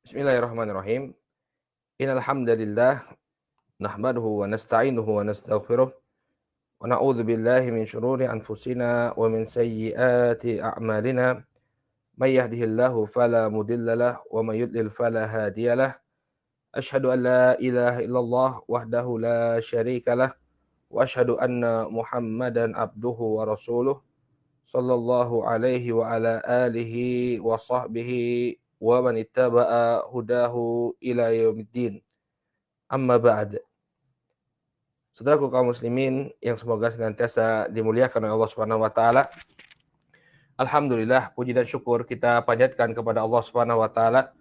Bismillahirrahmanirrahim. Innal hamdalillah nahmaduhu wa nasta'inuhu wa nastaghfiruh wa na'udzu billahi min shururi anfusina wa min sayyiati a'malina. May yahdihillahu fala mudilla lahu wa may yudlil fala hadiya lahu. Asyhadu an la ilaha illallah wahdahu la syarika lah wa asyhadu anna Muhammadan abduhu wa rasuluh sallallahu alaihi wa ala alihi wa sahbihi wa man ittaba'a hudahu ila yaumiddin. Amma ba'd. Saudaraku kaum muslimin yang semoga senantiasa dimuliakan oleh Allah Subhanahu wa taala. Alhamdulillah, puji dan syukur kita panjatkan kepada Allah Subhanahu wa taala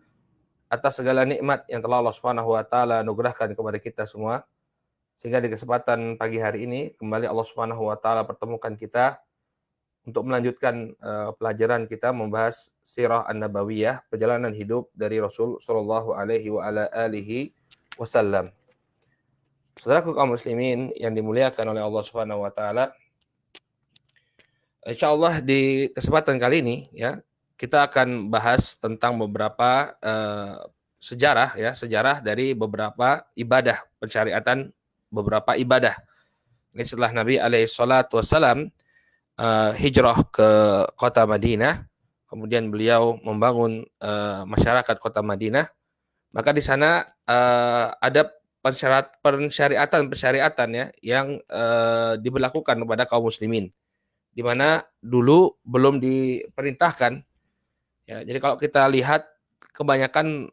atas segala nikmat yang telah Allah Subhanahu wa taala anugerahkan kepada kita semua. Sehingga di kesempatan pagi hari ini kembali Allah Subhanahu wa taala pertemukan kita untuk melanjutkan pelajaran kita membahas sirah an-nabawiyah, perjalanan hidup dari Rasul sallallahu alaihi wa ala alihi wasallam. Saudaraku kaum muslimin yang dimuliakan oleh Allah Subhanahu wa taala, insyaallah di kesempatan kali ini ya, kita akan bahas tentang beberapa sejarah dari beberapa ibadah, pensyariatan beberapa ibadah. Ini setelah Nabi alaihi salatu wasallam hijrah ke kota Madinah, kemudian beliau membangun masyarakat kota Madinah, maka di sana ada pensyariatan ya yang diberlakukan kepada kaum muslimin, di mana dulu belum diperintahkan ya. Jadi kalau kita lihat kebanyakan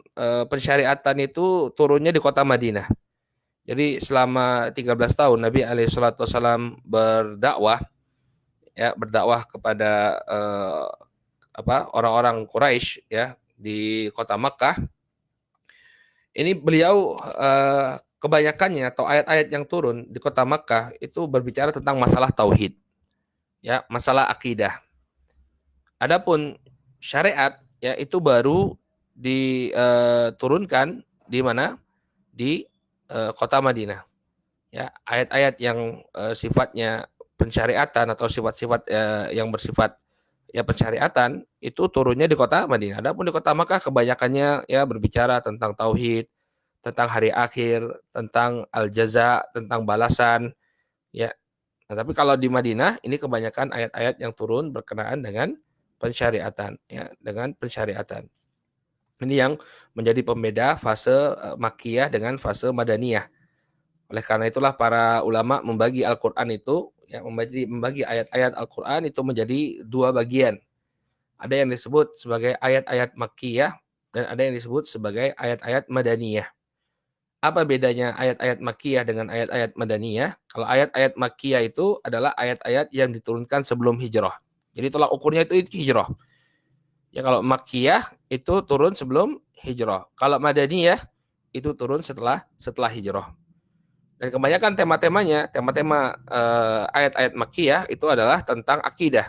pensyariatan itu turunnya di kota Madinah. Jadi selama 13 tahun Nabi alaihi salatu wasallam berdakwah kepada orang-orang Quraisy ya di kota Makkah. Ini beliau kebanyakannya atau ayat-ayat yang turun di kota Makkah itu berbicara tentang masalah tauhid, ya, masalah akidah. Adapun syariat ya itu baru diturunkan di mana? Di kota Madinah. Ya, ayat-ayat yang sifatnya pensyariatan atau sifat-sifat yang bersifat ya pensyariatan itu turunnya di kota Madinah. Adapun di kota Makkah kebanyakannya ya berbicara tentang tauhid, tentang hari akhir, tentang al-jaza, tentang balasan ya. Nah, tapi kalau di Madinah ini kebanyakan ayat-ayat yang turun berkenaan dengan pensyariatan ya, dengan pensyariatan. Ini yang menjadi pembeda fase Makkiyah dengan fase Madaniyah. Oleh karena itulah para ulama membagi Al-Qur'an itu ya, membagi ayat-ayat Al-Qur'an itu menjadi dua bagian. Ada yang disebut sebagai ayat-ayat Makkiyah dan ada yang disebut sebagai ayat-ayat Madaniyah. Apa bedanya ayat-ayat Makkiyah dengan ayat-ayat Madaniyah? Kalau ayat-ayat Makkiyah itu adalah ayat-ayat yang diturunkan sebelum hijrah. Jadi tolak ukurnya itu hijrah. Ya, kalau Makkiyah itu turun sebelum hijrah. Kalau Madaniyah itu turun setelah hijrah. Dan kebanyakan tema-temanya, tema-tema ayat-ayat Makkiyah itu adalah tentang akidah,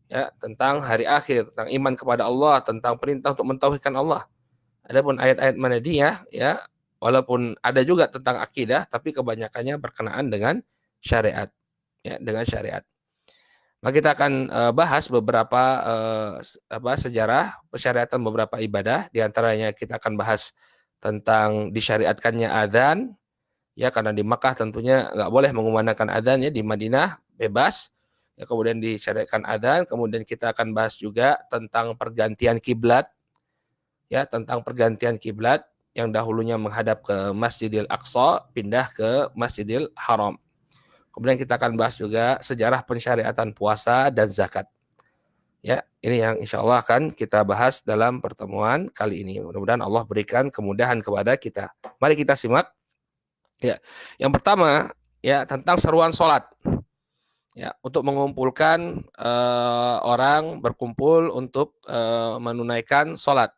ya, tentang hari akhir, tentang iman kepada Allah, tentang perintah untuk mentauhidkan Allah. Adapun ayat-ayat Madaniyah, ya, walaupun ada juga tentang akidah, tapi kebanyakannya berkenaan dengan syariat, ya, dengan syariat. Maka kita akan bahas beberapa sejarah pensyariatan beberapa ibadah. Di antaranya kita akan bahas tentang disyariatkannya adzan. Ya, karena di Makkah tentunya nggak boleh mengumandangkan adzan ya, di Madinah bebas. Ya, kemudian disyariatkan adzan, kemudian kita akan bahas juga tentang pergantian kiblat. Ya, tentang pergantian kiblat yang dahulunya menghadap ke Masjidil Aqsa pindah ke Masjidil Haram. Kemudian kita akan bahas juga sejarah pensyariatan puasa dan zakat. Ya, ini yang insya Allah akan kita bahas dalam pertemuan kali ini. Mudah-mudahan Allah berikan kemudahan kepada kita. Mari kita simak. Ya, yang pertama ya tentang seruan sholat. Ya, untuk mengumpulkan orang berkumpul untuk menunaikan sholat.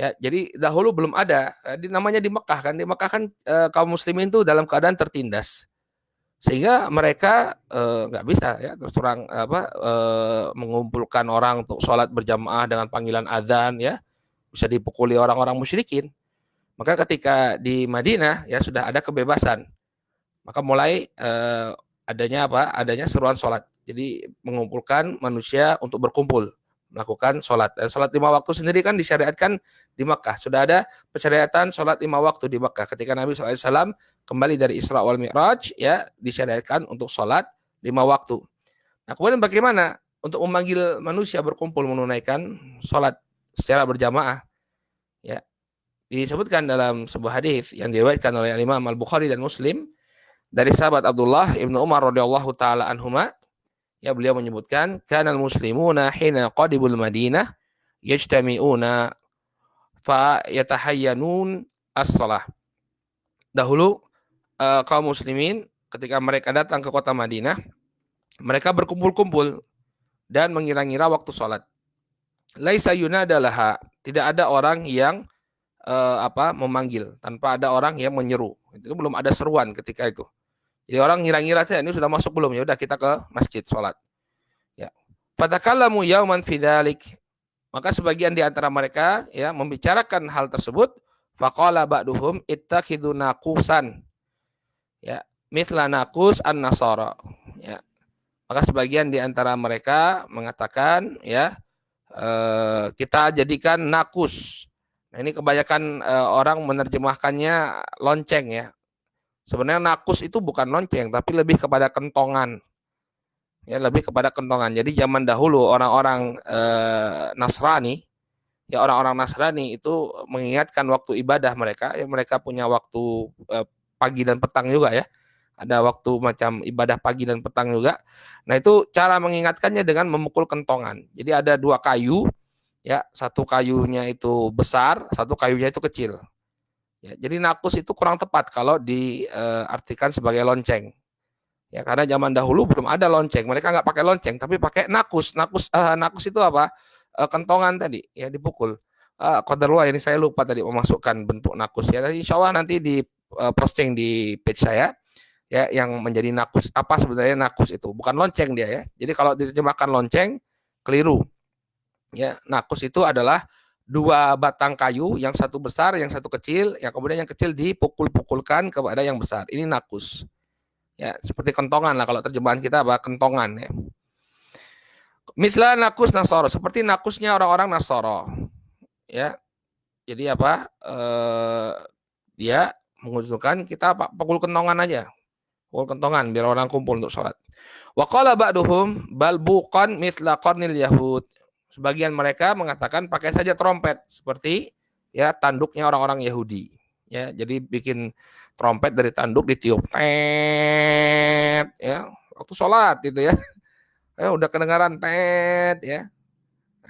Ya, jadi dahulu belum ada. Namanya di Mekah kan. Di Mekah kan kaum muslimin itu dalam keadaan tertindas. Sehingga mereka nggak bisa ya terus terang mengumpulkan orang untuk sholat berjamaah dengan panggilan adzan ya, bisa dipukuli orang-orang musyrikin. Maka ketika di Madinah ya sudah ada kebebasan, maka mulai adanya seruan sholat. Jadi mengumpulkan manusia untuk berkumpul, melakukan sholat. Dan sholat 5 waktu sendiri kan disyariatkan di Makkah. Sudah ada persyariatan sholat 5 waktu di Makkah. Ketika Nabi SAW kembali dari Isra wal Mi'raj, ya disyariatkan untuk sholat 5 waktu. Nah, kemudian bagaimana untuk memanggil manusia berkumpul menunaikan sholat secara berjamaah? Ya, disebutkan dalam sebuah hadis yang diriwayatkan oleh Imam Al-Bukhari dan Muslim dari sahabat Abdullah ibnu Umar radhiyallahu taala anhuma, ya beliau menyebutkan kanal muslimuna hina qadibul Madinah yajtami'una fa yatahayyanun as-shalah. Dahulu kaum muslimin ketika mereka datang ke kota Madinah, mereka berkumpul-kumpul dan mengira-ngira waktu sholat. Laisa yunadalaha, tidak ada orang yang memanggil, tanpa ada orang yang menyeru. Itu belum ada seruan ketika itu. Jadi orang ngira-ngira saja ini sudah masuk belum, ya udah kita ke masjid sholat. Ya. Fatakallamu yauman fidzalik. Maka sebagian di antara mereka ya membicarakan hal tersebut. Faqala ba'duhum ittakhidhu naqusan. Ya, mithla naqus an-nasara. Ya. Maka sebagian di antara mereka mengatakan ya kita jadikan nakus. Nah, ini kebanyakan orang menerjemahkannya lonceng ya. Sebenarnya nakus itu bukan lonceng, tapi lebih kepada kentongan. Ya, lebih kepada kentongan. Jadi zaman dahulu orang-orang Nasrani, ya orang-orang Nasrani itu mengingatkan waktu ibadah mereka. Ya, mereka punya waktu pagi dan petang juga ya. Ada waktu macam ibadah pagi dan petang juga. Nah, itu cara mengingatkannya dengan memukul kentongan. Jadi ada 2 kayu, ya, satu kayunya itu besar, satu kayunya itu kecil. Ya, jadi nakus itu kurang tepat kalau diartikan sebagai lonceng. Ya, karena zaman dahulu belum ada lonceng. Mereka nggak pakai lonceng, tapi pakai nakus. Nakus itu apa? Kentongan tadi, ya dipukul. Qadarullah ini saya lupa tadi memasukkan bentuk nakus ya. Insya Allah nanti di posting di page saya ya yang menjadi nakus. Apa sebenarnya nakus itu? Bukan lonceng dia ya. Jadi kalau diterjemahkan lonceng keliru. Ya, nakus itu adalah 2 batang kayu, yang satu besar, yang satu kecil, yang kemudian yang kecil dipukul-pukulkan kepada yang besar. Ini nakus. Ya, seperti kentongan lah kalau terjemahan kita apa? Kentongan ya. Mislah nakus Nasoro, seperti nakusnya orang-orang Nasoro. Ya. Jadi apa? Dia mengusulkan kita pukul kentongan aja. Pukul kentongan biar orang kumpul untuk sholat. Wa qala ba'duhum bal buqan mithla qarnil yahud. Sebagian mereka mengatakan pakai saja trompet seperti ya tanduknya orang-orang Yahudi. Ya, jadi bikin trompet dari tanduk ditiup. Tet ya, waktu sholat gitu ya. Udah kedengaran tet ya.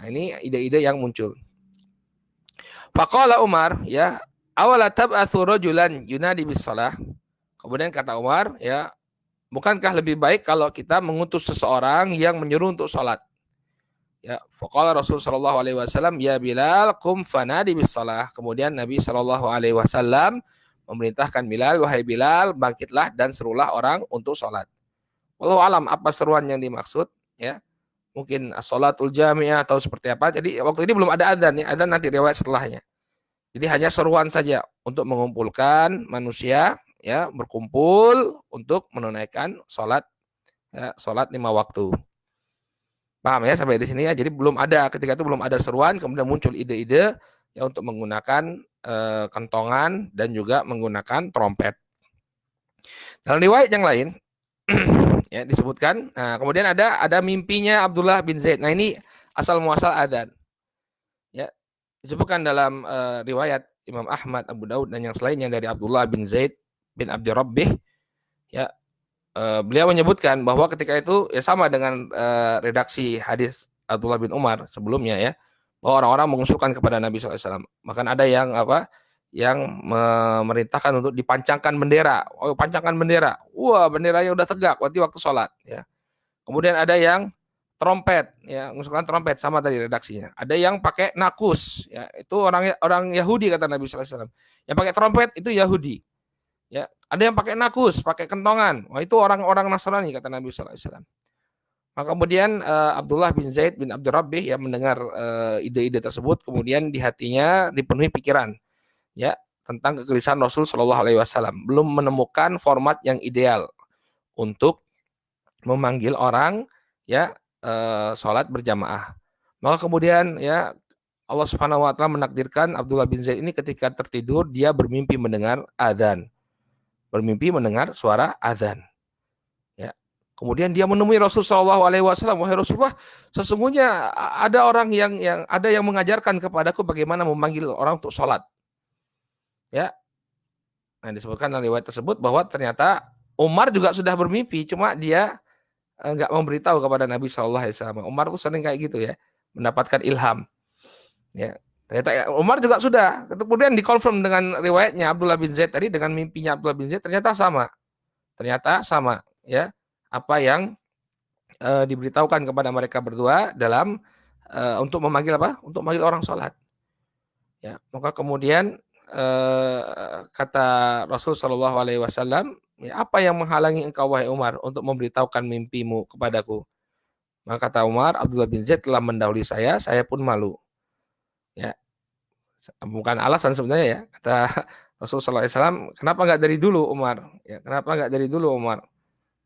Nah, ini ide-ide yang muncul. Faqala Umar ya, awala tab'atsu rajulan yunadi bis shalah. Kemudian kata Umar ya, bukankah lebih baik kalau kita mengutus seseorang yang menyuruh untuk sholat? Ya, faqala Rasul sallallahu alaihi wasallam, ya Bilal qum fanadi bis shalah. Kemudian Nabi sallallahu alaihi wasallam memerintahkan Bilal, wahai Bilal, bangkitlah dan serulah orang untuk salat. Wallahu alam apa seruan yang dimaksud ya. Mungkin as-shalatul jami'ah atau seperti apa. Jadi waktu ini belum ada adzan ya, adzan nanti riwayat setelahnya. Jadi hanya seruan saja untuk mengumpulkan manusia ya berkumpul untuk menunaikan salat ya, salat 5 waktu. Paham ya sampai di sini ya. Jadi belum ada ketika itu belum ada seruan, kemudian muncul ide-ide ya untuk menggunakan kentongan dan juga menggunakan trompet. Dalam riwayat yang lain ya disebutkan, nah, kemudian ada mimpinya Abdullah bin Zaid. Nah, ini asal muasal adzan. Ya, disebutkan dalam riwayat Imam Ahmad, Abu Daud dan yang selainnya dari Abdullah bin Zaid bin Abdi Rabbih ya. Beliau menyebutkan bahwa ketika itu ya sama dengan redaksi hadis Abdullah bin Umar sebelumnya ya, bahwa orang-orang mengusulkan kepada Nabi SAW. Bahkan ada yang yang memerintahkan untuk dipancangkan bendera. Oh, pancangkan bendera. Wah, benderanya udah tegak waktu sholat. Ya. Kemudian ada yang trompet, ya, mengusulkan trompet sama tadi redaksinya. Ada yang pakai nakus, ya, itu orang Yahudi kata Nabi SAW. Yang pakai trompet itu Yahudi. Ya, ada yang pakai nakus, pakai kentongan. Wah, itu orang-orang Nasrani kata Nabi sallallahu alaihi wasallam. Maka kemudian Abdullah bin Zaid bin Abdi Rabbih ya mendengar ide-ide tersebut, kemudian di hatinya dipenuhi pikiran ya tentang kegelisahan Rasul sallallahu alaihi wasallam. Belum menemukan format yang ideal untuk memanggil orang ya sholat berjamaah. Maka kemudian ya Allah Subhanahu wa taala menakdirkan Abdullah bin Zaid ini ketika tertidur dia bermimpi mendengar adzan. Bermimpi mendengar suara adzan. Ya. Kemudian dia menemui Rasul Shallallahu alaihi wasallam, "Wahai Rasulullah, sesungguhnya ada orang yang ada yang mengajarkan kepadaku bagaimana memanggil orang untuk sholat." Ya. Nah, disebutkan dalam riwayat tersebut bahwa ternyata Umar juga sudah bermimpi, cuma dia nggak memberitahu kepada Nabi Shallallahu alaihi wasallam. Umar tuh sering kayak gitu ya, mendapatkan ilham. Ya. Ternyata ya, Umar juga sudah. Kemudian dikonfirm dengan riwayatnya Abdullah bin Zaid tadi dengan mimpinya Abdullah bin Zaid ternyata sama. Ternyata sama ya. Apa yang diberitahukan kepada mereka berdua dalam untuk memanggil apa? Untuk memanggil orang sholat. Ya, maka kemudian kata Rasul Shallallahu Alaihi Wasallam, ya, apa yang menghalangi engkau wahai Umar untuk memberitahukan mimpimu kepadaku? Maka kata Umar, Abdullah bin Zaid telah mendahului saya pun malu. Ya, bukan alasan sebenarnya ya. Kata Rasul Shallallahu Alaihi Wasallam, kenapa nggak dari dulu Umar? Ya, kenapa nggak dari dulu Umar?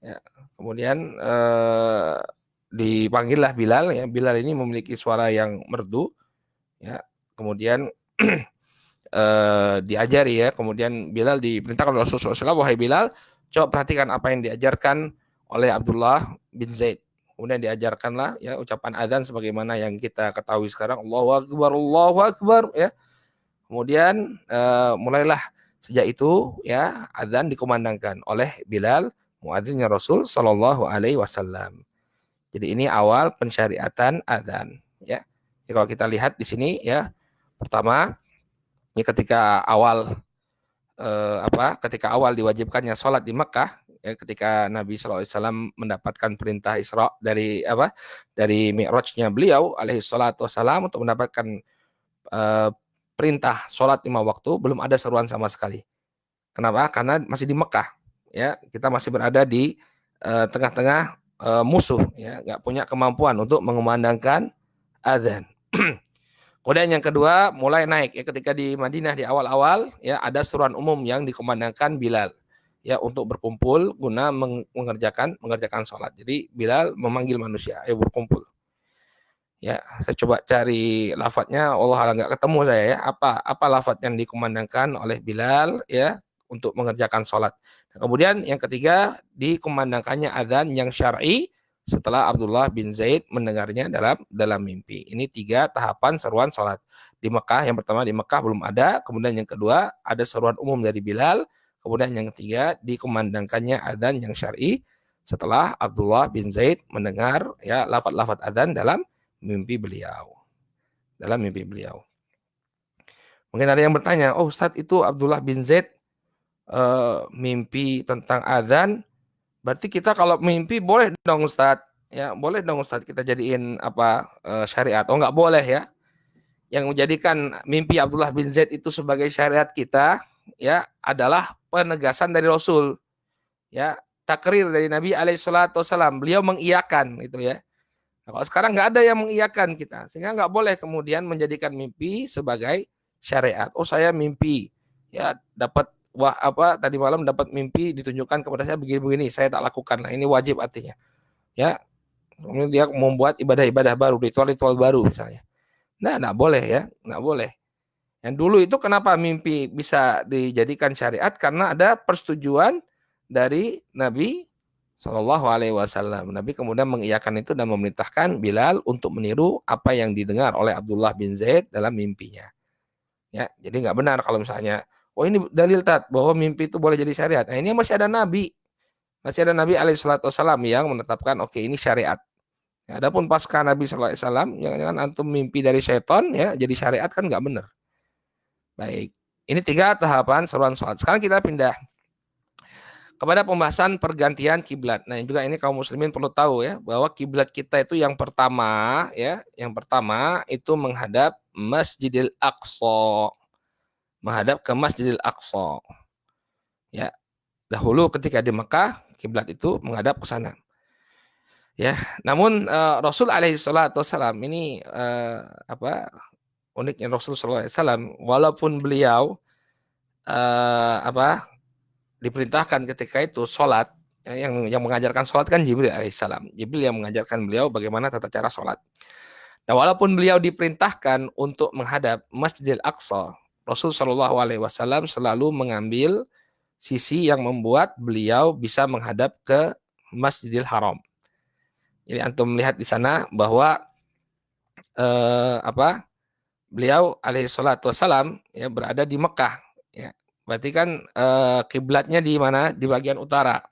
Ya, kemudian dipanggillah Bilal. Ya, Bilal ini memiliki suara yang merdu. Ya, kemudian diajari ya. Kemudian Bilal diperintahkan oleh Rasulullah SAW, wahai Bilal, coba perhatikan apa yang diajarkan oleh Abdullah bin Zaid. Kemudian diajarkanlah ya ucapan adzan sebagaimana yang kita ketahui sekarang, Allahu Akbar ya. Kemudian mulailah sejak itu ya adzan dikumandangkan oleh Bilal, muadzinnya Rasul Shallallahu alaihi wasallam. Jadi ini awal pensyariatan adzan ya. Jadi kalau kita lihat di sini ya, pertama ini ketika awal diwajibkannya sholat di Mekah ya, ketika Nabi SAW mendapatkan perintah Isra dari Mi'rajnya beliau alaihi salatu wassalam untuk mendapatkan perintah sholat 5 waktu, belum ada seruan sama sekali. Kenapa? Karena masih di Mekah ya, kita masih berada di tengah-tengah musuh ya, nggak punya kemampuan untuk mengumandangkan adzan. Kemudian yang kedua mulai naik ya, ketika di Madinah di awal-awal ya ada seruan umum yang dikumandangkan Bilal ya untuk berkumpul guna mengerjakan sholat. Jadi Bilal memanggil manusia, ayo berkumpul. Ya, saya coba cari lafadznya, Allah nggak ketemu saya ya. Apa lafadz yang dikumandangkan oleh Bilal ya untuk mengerjakan sholat. Nah, kemudian yang ketiga dikumandangkannya adzan yang syar'i setelah Abdullah bin Zaid mendengarnya dalam mimpi. Ini 3 tahapan seruan sholat di Mekah. Yang pertama di Mekah belum ada, kemudian yang kedua ada seruan umum dari Bilal, kemudian yang ketiga dikumandangkannya adzan yang syar'i setelah Abdullah bin Zaid mendengar ya lafaz-lafaz adzan dalam mimpi beliau. Mungkin ada yang bertanya, oh Ustadz itu Abdullah bin Zaid mimpi tentang adzan, berarti kita kalau mimpi boleh dong Ustadz, ya boleh dong Ustadz kita jadiin syariat? Oh nggak boleh ya. Yang menjadikan mimpi Abdullah bin Zaid itu sebagai syariat kita ya adalah penegasan dari Rasul, ya takrir dari Nabi Alaihissalam. Beliau mengiyakan itu ya. Nah, kalau sekarang nggak ada yang mengiyakan kita, sehingga nggak boleh kemudian menjadikan mimpi sebagai syariat. Oh saya mimpi, ya dapat tadi malam dapat mimpi ditunjukkan kepada saya begini-begini, saya tak lakukan. Nah ini wajib artinya. Ya, kemudian dia membuat ibadah-ibadah baru, ritual-ritual baru misalnya. Nah, nggak boleh ya, nggak boleh. Yang dulu itu kenapa mimpi bisa dijadikan syariat? Karena ada persetujuan dari Nabi Shallallahu Alaihi Wasallam. Nabi kemudian mengiyakan itu dan memerintahkan Bilal untuk meniru apa yang didengar oleh Abdullah bin Zaid dalam mimpinya. Ya, jadi nggak benar kalau misalnya, oh ini dalil bahwa mimpi itu boleh jadi syariat. Nah ini masih ada Nabi Alaihissalam yang menetapkan, oke ini syariat. Ya, adapun pasca Nabi Shallallahu Alaihi Wasallam, jangan antum mimpi dari setan ya jadi syariat kan nggak benar. Baik, ini 3 tahapan seruan sholat. Sekarang kita pindah kepada pembahasan pergantian kiblat. Nah, juga ini kaum muslimin perlu tahu ya bahwa kiblat kita itu yang pertama itu menghadap Masjidil Aqsa. Menghadap ke Masjidil Aqsa. Ya. Dahulu ketika di Mekah, kiblat itu menghadap ke sana. Ya, namun Rasul alaihi salatu wasallam ini uniknya Rasul sallallahu alaihi wasallam walaupun beliau diperintahkan ketika itu sholat, yang mengajarkan sholat kan Jibril alaihissalam. Jibril yang mengajarkan beliau bagaimana tata cara sholat. Nah, walaupun beliau diperintahkan untuk menghadap Masjidil Aqsa, Rasul Shallallahu Alaihi Wasallam selalu mengambil sisi yang membuat beliau bisa menghadap ke Masjidil Haram. Jadi antum melihat di sana bahwa apa beliau alaihi salatu wassalam ya berada di Mekah. Ya. Berarti kan kiblatnya di mana? Di bagian utara.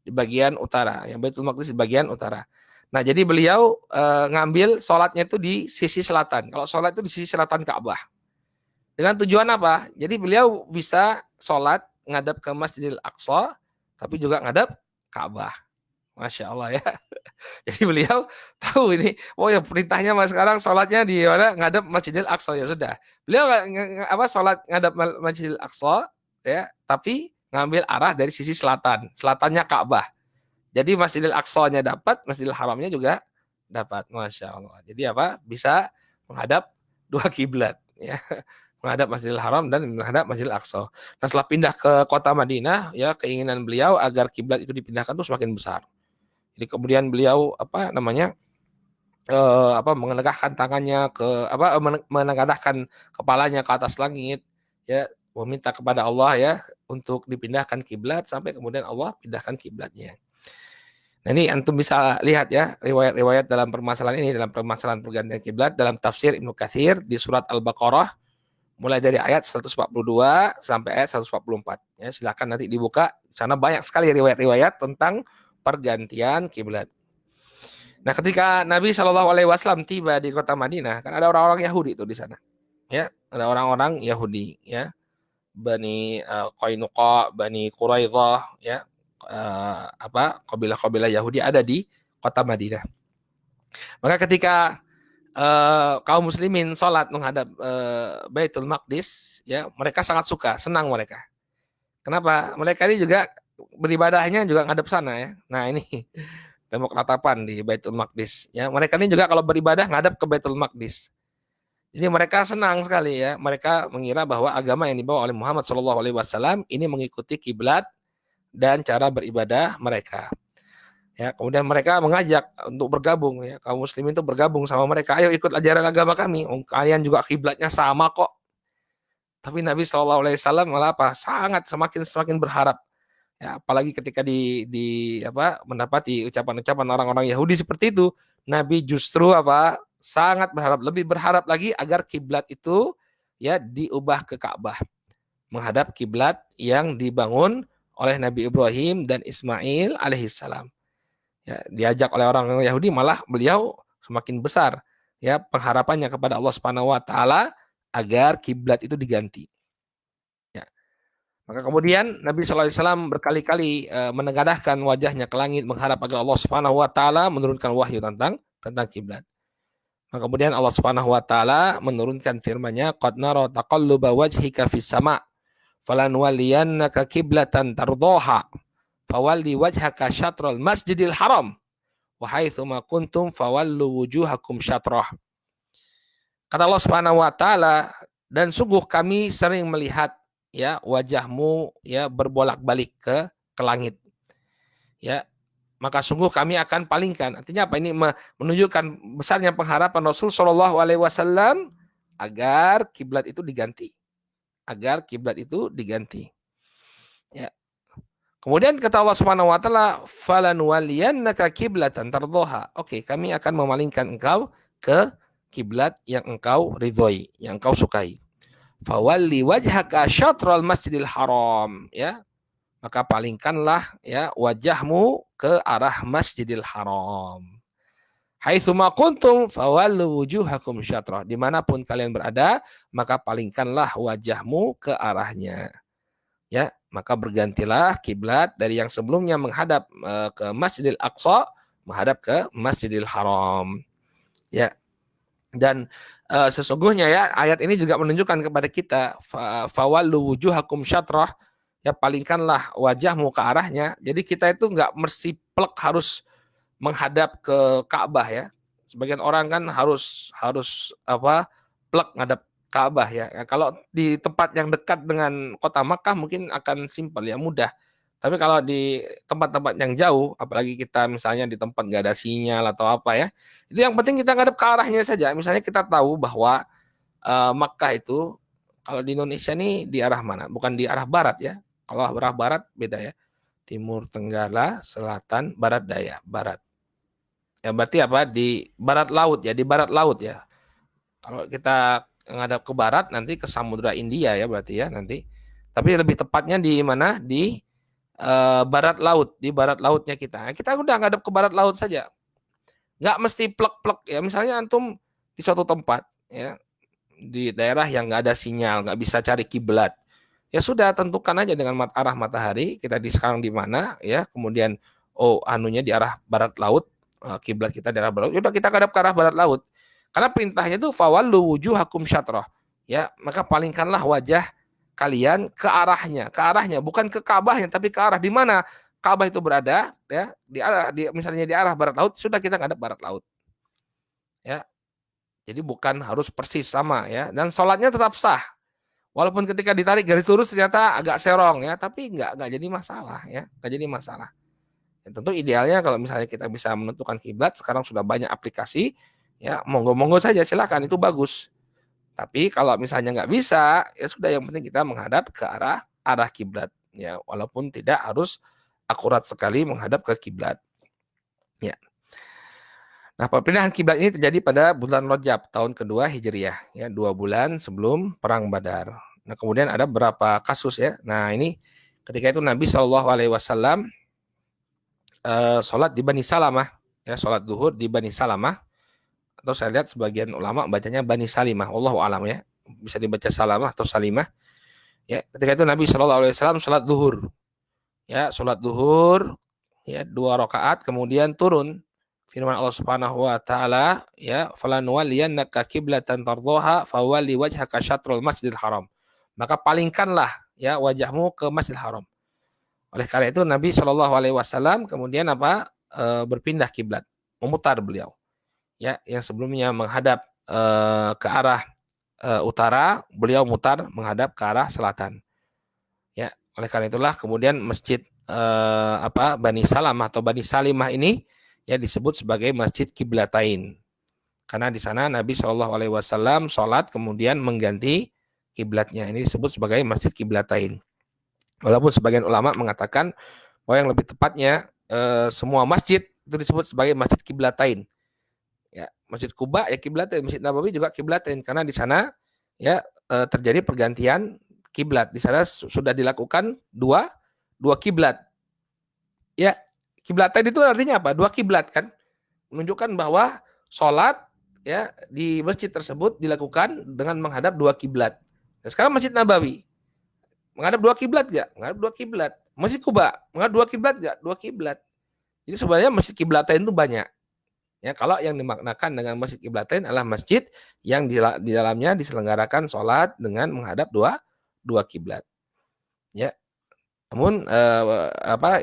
Di bagian utara. Yang Baitul Maqdis di bagian utara. Nah, jadi beliau ngambil sholatnya itu di sisi selatan. Kalau sholat itu di sisi selatan Ka'bah. Dengan tujuan apa? Jadi beliau bisa sholat ngadap ke Masjidil Aqsa, tapi juga ngadap Ka'bah. Masya Allah ya. Jadi beliau tahu ini, oh ya perintahnya mas sekarang sholatnya di mana ngadap Masjidil Aqsa ya sudah. Beliau apa sholat ngadap Masjidil Aqsa ya, tapi ngambil arah dari sisi selatan, selatannya Ka'bah. Jadi Masjidil Aqsa-nya dapat, Masjidil Haramnya juga dapat. Masya Allah. Jadi apa? Bisa menghadap dua kiblat ya. Menghadap Masjidil Haram dan menghadap Masjidil Aqsa. Nah, setelah pindah ke kota Madinah, ya keinginan beliau agar kiblat itu dipindahkan itu semakin besar. Jadi kemudian beliau apa namanya menengadahkan tangannya ke menengadahkan kepalanya ke atas langit, ya meminta kepada Allah ya untuk dipindahkan kiblat sampai kemudian Allah pindahkan kiblatnya. Nah, ini antum bisa lihat ya riwayat-riwayat dalam permasalahan ini, dalam permasalahan pergantian kiblat dalam tafsir Ibnu Katsir di surat Al-Baqarah mulai dari ayat 142 sampai ayat 144. Ya, silakan nanti dibuka. Di sana banyak sekali riwayat-riwayat tentang pergantian kiblat. Nah, ketika Nabi Shallallahu Alaihi Wasallam tiba di kota Madinah, kan ada orang-orang Yahudi itu di sana, ya, ada orang-orang Yahudi, ya, Bani Qainuqa, Bani Quraidah, ya, kabilah-kabilah Yahudi ada di kota Madinah. Maka ketika kaum muslimin sholat menghadap Baitul Maqdis, ya, mereka sangat suka, senang mereka. Kenapa? Mereka ini juga beribadahnya juga ngadep sana ya. Nah ini tembok ratapan di Baitul Maqdis. Ya, mereka ini juga kalau beribadah ngadep ke Baitul Maqdis. Jadi mereka senang sekali ya. Mereka mengira bahwa agama yang dibawa oleh Muhammad SAW ini mengikuti kiblat dan cara beribadah mereka. Ya, kemudian mereka mengajak untuk bergabung ya. Kaum muslimin itu bergabung sama mereka. Ayo ikut ajaran agama kami. Kalian juga kiblatnya sama kok. Tapi Nabi SAW malah apa? Sangat semakin berharap. Ya, apalagi ketika mendapati ucapan-ucapan orang-orang Yahudi seperti itu, Nabi justru sangat berharap, lebih berharap lagi agar kiblat itu ya diubah ke Ka'bah, menghadap kiblat yang dibangun oleh Nabi Ibrahim dan Ismail alaihissalam. Ya, diajak oleh orang Yahudi malah beliau semakin besar ya pengharapannya kepada Allah Subhanahu wa taala agar kiblat itu diganti. Maka kemudian Nabi SAW berkali-kali menegadahkan wajahnya ke langit mengharap agar Allah Subhanahu Wa Taala menurunkan wahyu tentang kiblat. Maka kemudian Allah Subhanahu Wa Taala menurunkan firman-Nya, "Qad nara taqalluba wajhika fis sama', falanwalliyannaka qiblatan tardhaha, fawalli wajhaka syatral masjidil haram, wa haitsu ma kuntum fawallu wujuhakum syatrah." Kata Allah Subhanahu Wa Taala, dan sungguh kami sering melihat ya wajahmu ya berbolak-balik ke langit ya, maka sungguh kami akan palingkan. Artinya apa? Ini menunjukkan besarnya pengharapan Rasul Shallallahu Alaihi Wasallam agar kiblat itu diganti, ya. Kemudian kata Allah Subhanahu Wa Taala, falan waliyannaka kiblatan tardhaha. Oke, kami akan memalingkan engkau ke kiblat yang engkau ridhoi, yang engkau sukai. Fawalli wajhaka syatral masjidil haram, ya, maka palingkanlah ya wajahmu ke arah Masjidil Haram. Haitsuma kuntum fawallu wujuhakum syatrah, dimanapun kalian berada maka palingkanlah wajahmu ke arahnya, ya, maka bergantilah kiblat dari yang sebelumnya menghadap ke Masjidil Aqsa menghadap ke Masjidil Haram, ya. Dan sesungguhnya ya ayat ini juga menunjukkan kepada kita fawallu wujuhakum syatrah, ya palingkanlah wajahmu ke arahnya. Jadi kita itu nggak mesti plek harus menghadap ke Ka'bah ya. Sebagian orang kan harus plek ngadap Ka'bah ya. Kalau di tempat yang dekat dengan kota Makkah mungkin akan simpel ya, mudah. Tapi kalau di tempat-tempat yang jauh, apalagi kita misalnya di tempat nggak ada sinyal atau apa ya, itu yang penting kita ngadep ke arahnya saja. Misalnya kita tahu bahwa Makkah itu kalau di Indonesia nih di arah mana? Bukan di arah barat ya. Kalau arah barat beda ya. Timur Tenggara, Selatan, Barat Daya, Barat. Ya berarti apa? Di barat laut ya, di barat laut ya. Kalau kita ngadap ke barat nanti ke Samudra India ya berarti ya nanti. Tapi lebih tepatnya di mana? Di barat laut, di barat lautnya kita. Kita udah ngadap ke barat laut saja. Nggak mesti plek-plek ya. Misalnya antum di suatu tempat ya, di daerah yang nggak ada sinyal, nggak bisa cari kiblat. Ya sudah tentukan aja dengan arah matahari, kita di sekarang di mana ya, kemudian oh anunya di arah barat laut, kiblat kita di arah barat laut, udah kita hadap ke arah barat laut. Karena perintahnya itu fawallu wujuhakum syatrah. Ya, maka palingkanlah wajah kalian ke arahnya, bukan ke Ka'bahnya, tapi ke arah di mana Ka'bah itu berada, ya, di arah misalnya di arah barat laut, sudah kita ngadap barat laut. Ya, jadi bukan harus persis sama ya. Dan sholatnya tetap sah. Walaupun ketika ditarik garis lurus ternyata agak serong ya, tapi nggak jadi masalah ya, nggak jadi masalah. Ya, tentu idealnya kalau misalnya kita bisa menentukan kiblat, sekarang sudah banyak aplikasi, ya monggo-monggo saja silakan itu bagus. Tapi kalau misalnya nggak bisa, ya sudah yang penting kita menghadap ke arah kiblat ya, walaupun tidak harus akurat sekali menghadap ke kiblat. Ya. Nah, perpindahan kiblat ini terjadi pada bulan Rajab tahun kedua Hijriah, ya 2 bulan sebelum perang Badar. Nah, kemudian ada beberapa kasus ya. Nah, ini ketika itu Nabi Shallallahu Alaihi Wasallam sholat di Bani Salamah, ya sholat zuhur di Bani Salamah, atau saya lihat sebagian ulama bacanya Bani Salimah, Wallahu alam ya, bisa dibaca Salamah atau Salimah. Ya, ketika itu Nabi Shallallahu Alaihi Wasallam sholat zuhur, ya sholat zuhur, ya 2 rakaat, kemudian turun. Firman Allah Subhanahu wa taala ya falanwaliyannaka qiblatan tardhaha fawalli wajhaka syatrul masjidil haram. Maka palingkanlah ya wajahmu ke Masjidil Haram. Oleh karena itu Nabi Shallallahu alaihi wasallam kemudian berpindah kiblat, memutar beliau. Ya, yang sebelumnya menghadap ke arah utara, beliau mutar menghadap ke arah selatan. Ya, oleh karena itulah kemudian masjid Bani Salamah atau Bani Salimah ini ya disebut sebagai Masjid Kiblatain. Karena di sana Nabi Shallallahu Alaihi Wasallam sholat kemudian mengganti kiblatnya. Ini disebut sebagai Masjid Kiblatain. Walaupun sebagian ulama mengatakan bahwa yang lebih tepatnya semua masjid itu disebut sebagai Masjid Kiblatain. Ya, Masjid Kuba ya Kiblatain, Masjid Nabawi juga Kiblatain karena di sana ya terjadi pergantian kiblat. Di sana sudah dilakukan dua kiblat. Ya, Kiblatain itu artinya apa? 2 kiblat kan? Menunjukkan bahwa sholat ya di masjid tersebut dilakukan dengan menghadap 2 kiblat. Nah, sekarang Masjid Nabawi menghadap 2 kiblat nggak? Menghadap 2 kiblat. Masjid Kuba menghadap 2 kiblat nggak? 2 kiblat. Jadi sebenarnya masjid Kiblatain itu banyak. Ya, kalau yang dimaknakan dengan Masjid Kiblatain adalah masjid yang di dalamnya diselenggarakan sholat dengan menghadap 2 kiblat. Ya, namun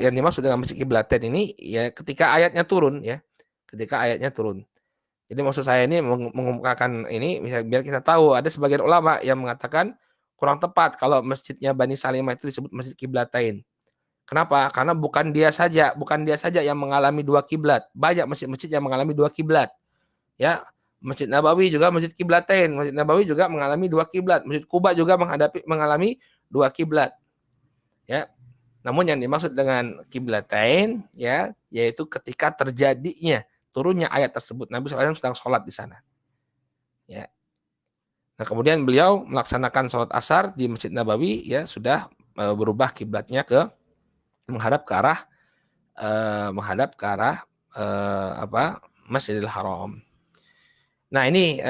yang dimaksud dengan Masjid Kiblatain ini ya ketika ayatnya turun ya. Ketika ayatnya turun. Jadi maksud saya ini mengemukakan ini biar kita tahu ada sebagian ulama yang mengatakan kurang tepat kalau masjidnya Bani Salimah itu disebut Masjid Kiblatain. Kenapa? Karena bukan dia saja yang mengalami 2 kiblat. Banyak masjid-masjid yang mengalami 2 kiblat. Ya, Masjid Nabawi juga Masjid Kiblatain. Masjid Nabawi juga mengalami 2 kiblat. Masjid Kuba juga mengalami 2 kiblat. Ya. Namun yang dimaksud dengan Kiblatain ya yaitu ketika terjadinya turunnya ayat tersebut, Nabi SAW sedang sholat di sana. Ya. Nah, kemudian beliau melaksanakan sholat asar di Masjid Nabawi, ya sudah berubah kiblatnya ke menghadap ke arah Masjidil Haram. Nah, ini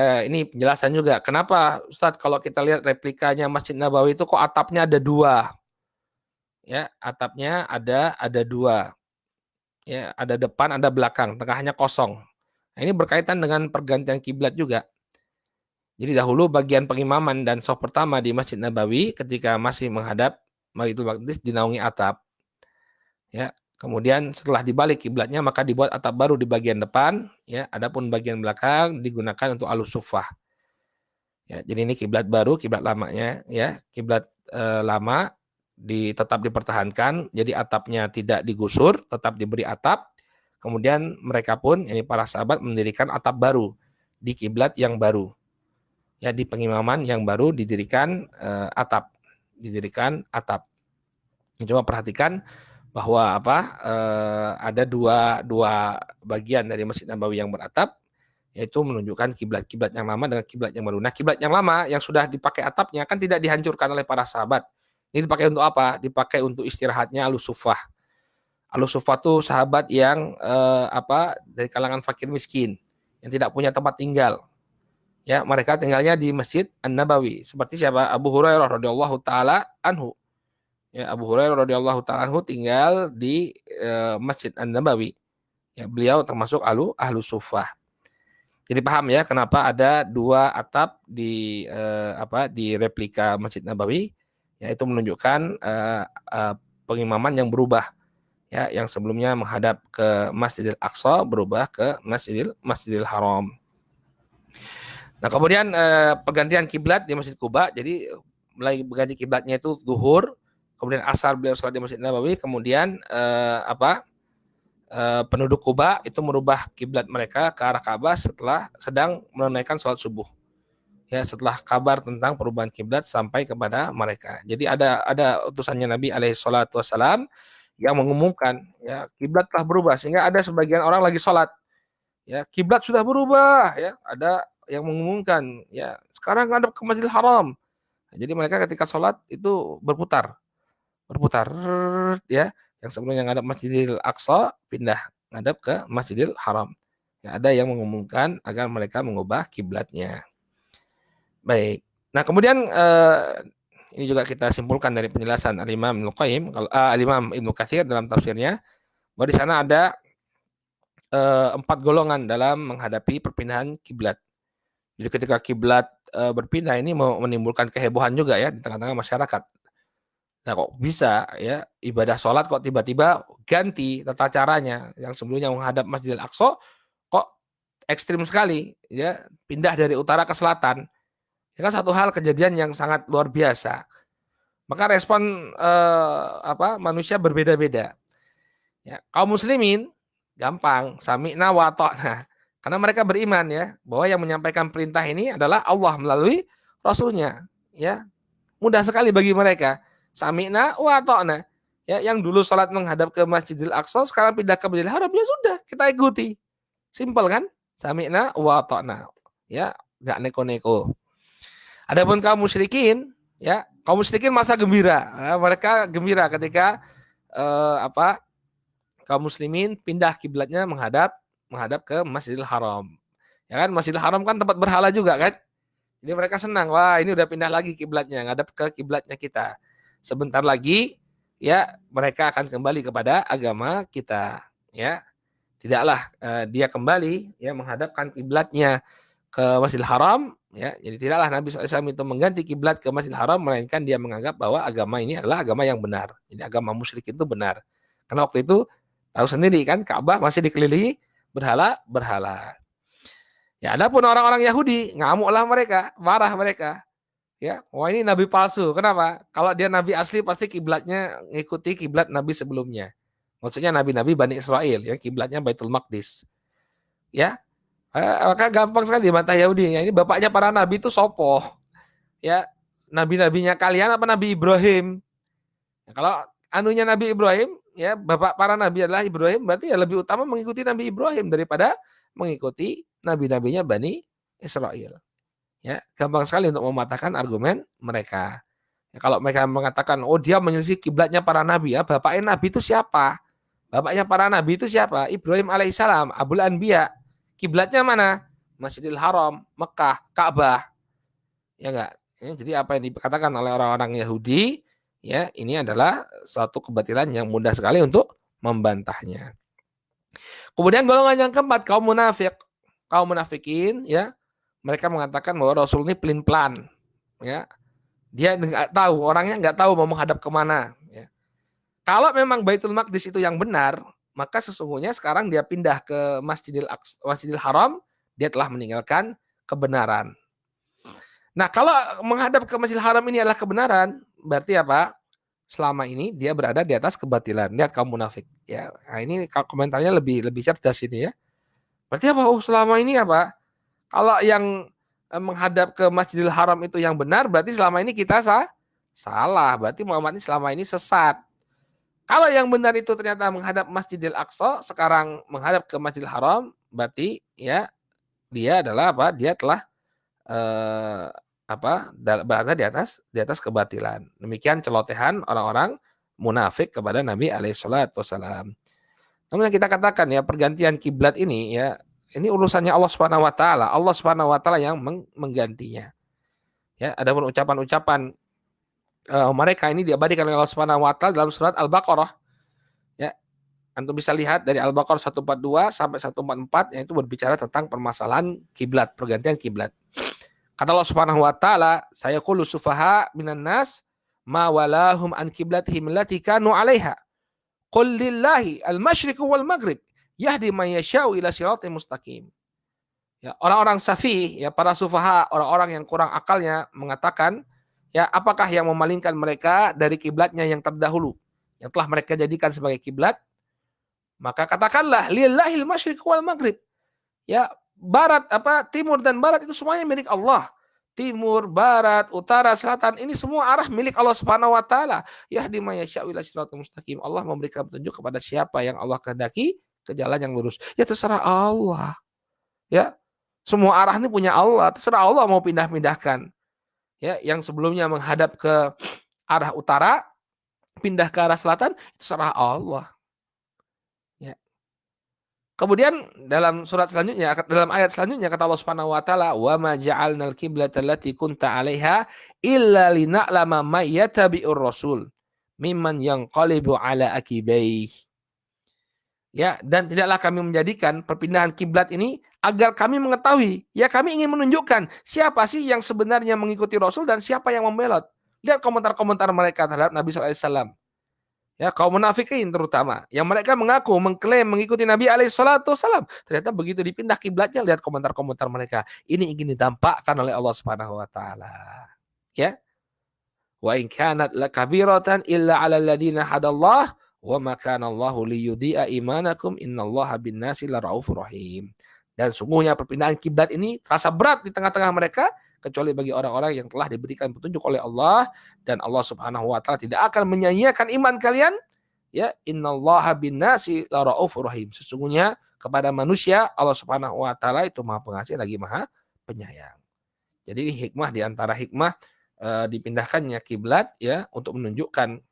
penjelasan juga. Kenapa Ustaz kalau kita lihat replikanya Masjid Nabawi itu kok atapnya ada 2? Ya, atapnya ada 2. Ya, ada depan, ada belakang, tengahnya kosong. Nah, ini berkaitan dengan pergantian kiblat juga. Jadi dahulu bagian pengimaman dan shaf pertama di Masjid Nabawi ketika masih menghadap Baitul Maqdis dinaungi atap. Ya, kemudian setelah dibalik kiblatnya maka dibuat atap baru di bagian depan, ya, adapun bagian belakang digunakan untuk alus sufah. Ya, jadi ini kiblat baru, kiblat lamanya, ya, kiblat lama tetap dipertahankan, jadi atapnya tidak digusur, tetap diberi atap. Kemudian mereka pun, ini para sahabat, mendirikan atap baru di kiblat yang baru. Ya, di pengimaman yang baru didirikan atap. Coba perhatikan bahwa ada dua bagian dari Masjid Nabawi yang beratap, yaitu menunjukkan kiblat yang lama dengan kiblat yang baru. Nah, kiblat yang lama yang sudah dipakai atapnya kan tidak dihancurkan oleh para sahabat. Ini dipakai untuk apa? Dipakai untuk istirahatnya Ahlus Suffah. Ahlus Suffah itu sahabat yang dari kalangan fakir miskin, yang tidak punya tempat tinggal. Ya, mereka tinggalnya di Masjid An-Nabawi. Seperti siapa? Abu Hurairah radhiyallahu taala anhu. Ya, Abu Hurairah radhiyallahu taala anhu tinggal di Masjid An-Nabawi. Ya, beliau termasuk Ahlus Suffah. Jadi paham ya kenapa ada dua atap di replika Masjid Nabawi, yaitu menunjukkan pengimaman yang berubah. Ya, yang sebelumnya menghadap ke Masjidil Aqsa berubah ke Masjidil Haram. Nah, kemudian pergantian kiblat di Masjid Quba, jadi mulai berganti kiblatnya itu zuhur, kemudian asar beliau sholat di Masjid Nabawi, kemudian penduduk Quba itu merubah kiblat mereka ke arah Ka'bah setelah sedang menunaikan sholat subuh. Ya, setelah kabar tentang perubahan kiblat sampai kepada mereka. Jadi ada utusannya Nabi alaihi salatu wasalam yang mengumumkan, ya, kiblat telah berubah, sehingga ada sebagian orang lagi sholat, ya, kiblat sudah berubah, ya, ada yang mengumumkan, ya, sekarang ngadep ke Masjidil Haram. Nah, jadi mereka ketika sholat itu berputar, ya, yang sebelumnya ngadep Masjidil Aqsa pindah ngadep ke Masjidil Haram. Ya, ada yang mengumumkan agar mereka mengubah kiblatnya. Baik. Nah, kemudian ini juga kita simpulkan dari penjelasan Al-Imam Ibnu Qayyim, Al-Imam Ibnu Katsir dalam tafsirnya, bahwa di sana ada 4 golongan dalam menghadapi perpindahan kiblat. Jadi ketika kiblat berpindah ini menimbulkan kehebohan juga ya di tengah-tengah masyarakat. Nah, kok bisa ya ibadah sholat kok tiba-tiba ganti tata caranya, yang sebelumnya menghadap Masjidil Aqsa kok ekstrim sekali ya, pindah dari utara ke selatan. Itu kan satu hal kejadian yang sangat luar biasa. Maka respon manusia berbeda-beda. Ya, kaum muslimin gampang, sami'na wa ta'na. Karena mereka beriman ya, bahwa yang menyampaikan perintah ini adalah Allah melalui Rasulnya. Ya, mudah sekali bagi mereka. Sami'na wa ta'na. Ya, yang dulu sholat menghadap ke Masjidil Aqsa, sekarang pindah ke Masjidil Haram, ya sudah, kita ikuti. Simpel kan? Sami'na wa ta'na. Ya, enggak neko-neko. Adapun kaum musyrikin, ya, kaum musyrikin masa gembira. Ya, mereka gembira ketika kaum muslimin pindah kiblatnya menghadap ke Masjidil Haram. Ya kan, Masjidil Haram kan tempat berhala juga kan? Jadi mereka senang, wah ini udah pindah lagi kiblatnya, ngadap ke kiblatnya kita. Sebentar lagi ya mereka akan kembali kepada agama kita, ya. Tidaklah dia kembali ya menghadapkan kiblatnya ke Masjidil Haram, ya. Jadi tidaklah Nabi SAW itu mengganti kiblat ke Masjidil Haram, melainkan dia menganggap bahwa agama ini adalah agama yang benar. Jadi agama musyrik itu benar. Karena waktu itu tahu sendiri kan, Ka'bah masih dikelilingi berhala. Ya, adapun orang-orang Yahudi, ngamuklah mereka, marah mereka. Ya, wah ini nabi palsu. Kenapa? Kalau dia nabi asli pasti kiblatnya ngikuti kiblat nabi sebelumnya. Maksudnya nabi-nabi Bani Israel, ya, kiblatnya Baitul Maqdis. Ya, maka gampang sekali dibantah Yahudi. Ya, ini bapaknya para nabi itu sopo. Ya, nabi-nabinya kalian apa Nabi Ibrahim? Ya, kalau anunya Nabi Ibrahim, ya, bapak para nabi adalah Ibrahim, berarti ya lebih utama mengikuti Nabi Ibrahim daripada mengikuti nabi-nabinya Bani Israel. Ya, gampang sekali untuk mematahkan argumen mereka. Ya, kalau mereka mengatakan, oh dia menyelisih kiblatnya para nabi, ya, bapaknya nabi itu siapa? Bapaknya para nabi itu siapa? Ibrahim alaihissalam, Abul Anbiya. Kiblatnya mana? Masjidil Haram, Mekah, Ka'bah. Ya enggak? Ya, jadi apa yang dikatakan oleh orang-orang Yahudi, ya, ini adalah suatu kebatilan yang mudah sekali untuk membantahnya. Kemudian golongan yang keempat, kaum munafik. Kaum munafikin, ya, mereka mengatakan bahwa Rasul ini pelin-pelan, ya. Dia nggak tahu, orangnya nggak tahu mau menghadap kemana. Ya. Kalau memang Baitul Maqdis itu yang benar, maka sesungguhnya sekarang dia pindah ke Masjidil Haram, dia telah meninggalkan kebenaran. Nah, kalau menghadap ke Masjidil Haram ini adalah kebenaran, berarti apa? selama ini dia berada di atas kebatilan. Lihat kaum munafik. Ya, nah ini komentarnya lebih cerdas ini ya. Berarti apa? Oh, selama ini apa? Kalau yang menghadap ke Masjidil Haram itu yang benar, berarti selama ini kita salah. Berarti Muhammad ini selama ini sesat. Kalau yang benar itu ternyata menghadap Masjidil Aqsa, sekarang menghadap ke Masjidil Haram, berarti ya dia adalah apa? Dia telah eh, berada di atas kebatilan. Demikian celotehan orang-orang munafik kepada Nabi alaihissalam. Namun yang kita katakan ya, pergantian kiblat ini ya, ini urusannya Allah Subhanahu wa taala. Allah Subhanahu wa taala yang menggantinya. Ya, ada pun ucapan-ucapan mereka ini diabadikan oleh Allah Subhanahu wa taala dalam surat Al-Baqarah. Ya, antum bisa lihat dari Al-Baqarah 142 sampai 144 yang itu berbicara tentang permasalahan kiblat, pergantian kiblat. Kata Allah Subhanahu wa taala, sayaqulu sufaha minan nas ma walahum an qiblatihim allati kanu 'alaiha. Qul lillahi al-masyriqu wal maghrib yahdi man yasha'u ila siratal mustaqim. Ya, orang-orang safi, ya para sufaha, orang-orang yang kurang akalnya mengatakan, ya apakah yang memalingkan mereka dari kiblatnya yang terdahulu, yang telah mereka jadikan sebagai kiblat? Maka katakanlah lillahil masyriq wal maghrib. Ya, barat timur dan barat itu semuanya milik Allah. Timur, barat, utara, selatan, ini semua arah milik Allah Subhanahu wa taala. Yahdi may yasha'u ila siratal mustaqim. Allah memberikan petunjuk kepada siapa yang Allah kehendaki ke jalan yang lurus. Ya terserah Allah. Ya. Semua arah ini punya Allah. Terserah Allah mau pindah-pindahkan. Ya, yang sebelumnya menghadap ke arah utara, pindah ke arah selatan, terserah Allah. Ya. Kemudian dalam surat selanjutnya, dalam ayat selanjutnya kata Allah Subhanahu wa taala, "Wa ma ja'alnal qiblata allati kunta 'alaiha illa lina'lama may yattabi'ur rasul mimman yanqalibu 'ala aqibai." Ya, dan tidaklah kami menjadikan perpindahan kiblat ini agar kami mengetahui, ya kami ingin menunjukkan siapa sih yang sebenarnya mengikuti Rasul dan siapa yang membelot. Lihat komentar-komentar mereka terhadap Nabi SAW. Ya, kaum munafikin terutama, yang mereka mengaku, mengklaim mengikuti Nabi SAW. Ternyata begitu dipindah kiblatnya, lihat komentar-komentar mereka. Ini ingin didampakkan oleh Allah Subhanahu Wa Taala. Ya, wa in kanat lakabiratan illa 'alal ladina hadallah wa ma kana Allahu liyudhi'a imanakum innallaha bin-nasi laraufur rahim. Dan sungguhnya perpindahan kiblat ini terasa berat di tengah-tengah mereka kecuali bagi orang-orang yang telah diberikan petunjuk oleh Allah, dan Allah Subhanahu wa taala tidak akan menyia-nyiakan iman kalian. Ya, innallaha bin-nasi laraufur rahim. Sesungguhnya kepada manusia Allah Subhanahu wa taala itu Maha Pengasih lagi Maha Penyayang. Jadi hikmah di antara hikmah dipindahkannya kiblat ya untuk menunjukkan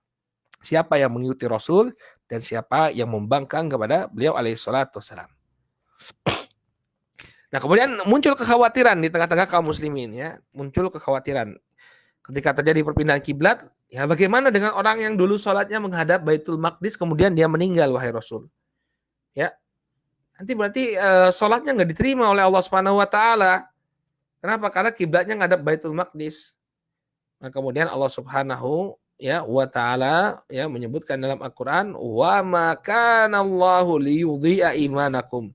siapa yang mengikuti Rasul dan siapa yang membangkang kepada beliau alaihissalatu wassalam. Nah, kemudian muncul kekhawatiran di tengah-tengah kaum muslimin ya, muncul kekhawatiran ketika terjadi perpindahan kiblat, ya bagaimana dengan orang yang dulu sholatnya menghadap Baitul Maqdis kemudian dia meninggal wahai Rasul? Ya. Nanti berarti sholatnya nggak diterima oleh Allah Subhanahu wa taala. Kenapa? Karena kiblatnya ngadap Baitul Maqdis. Nah, kemudian Allah Subhanahu wa taala ya menyebutkan dalam Al-Qur'an, wa ma kana Allahu liyudhi'a imanakum.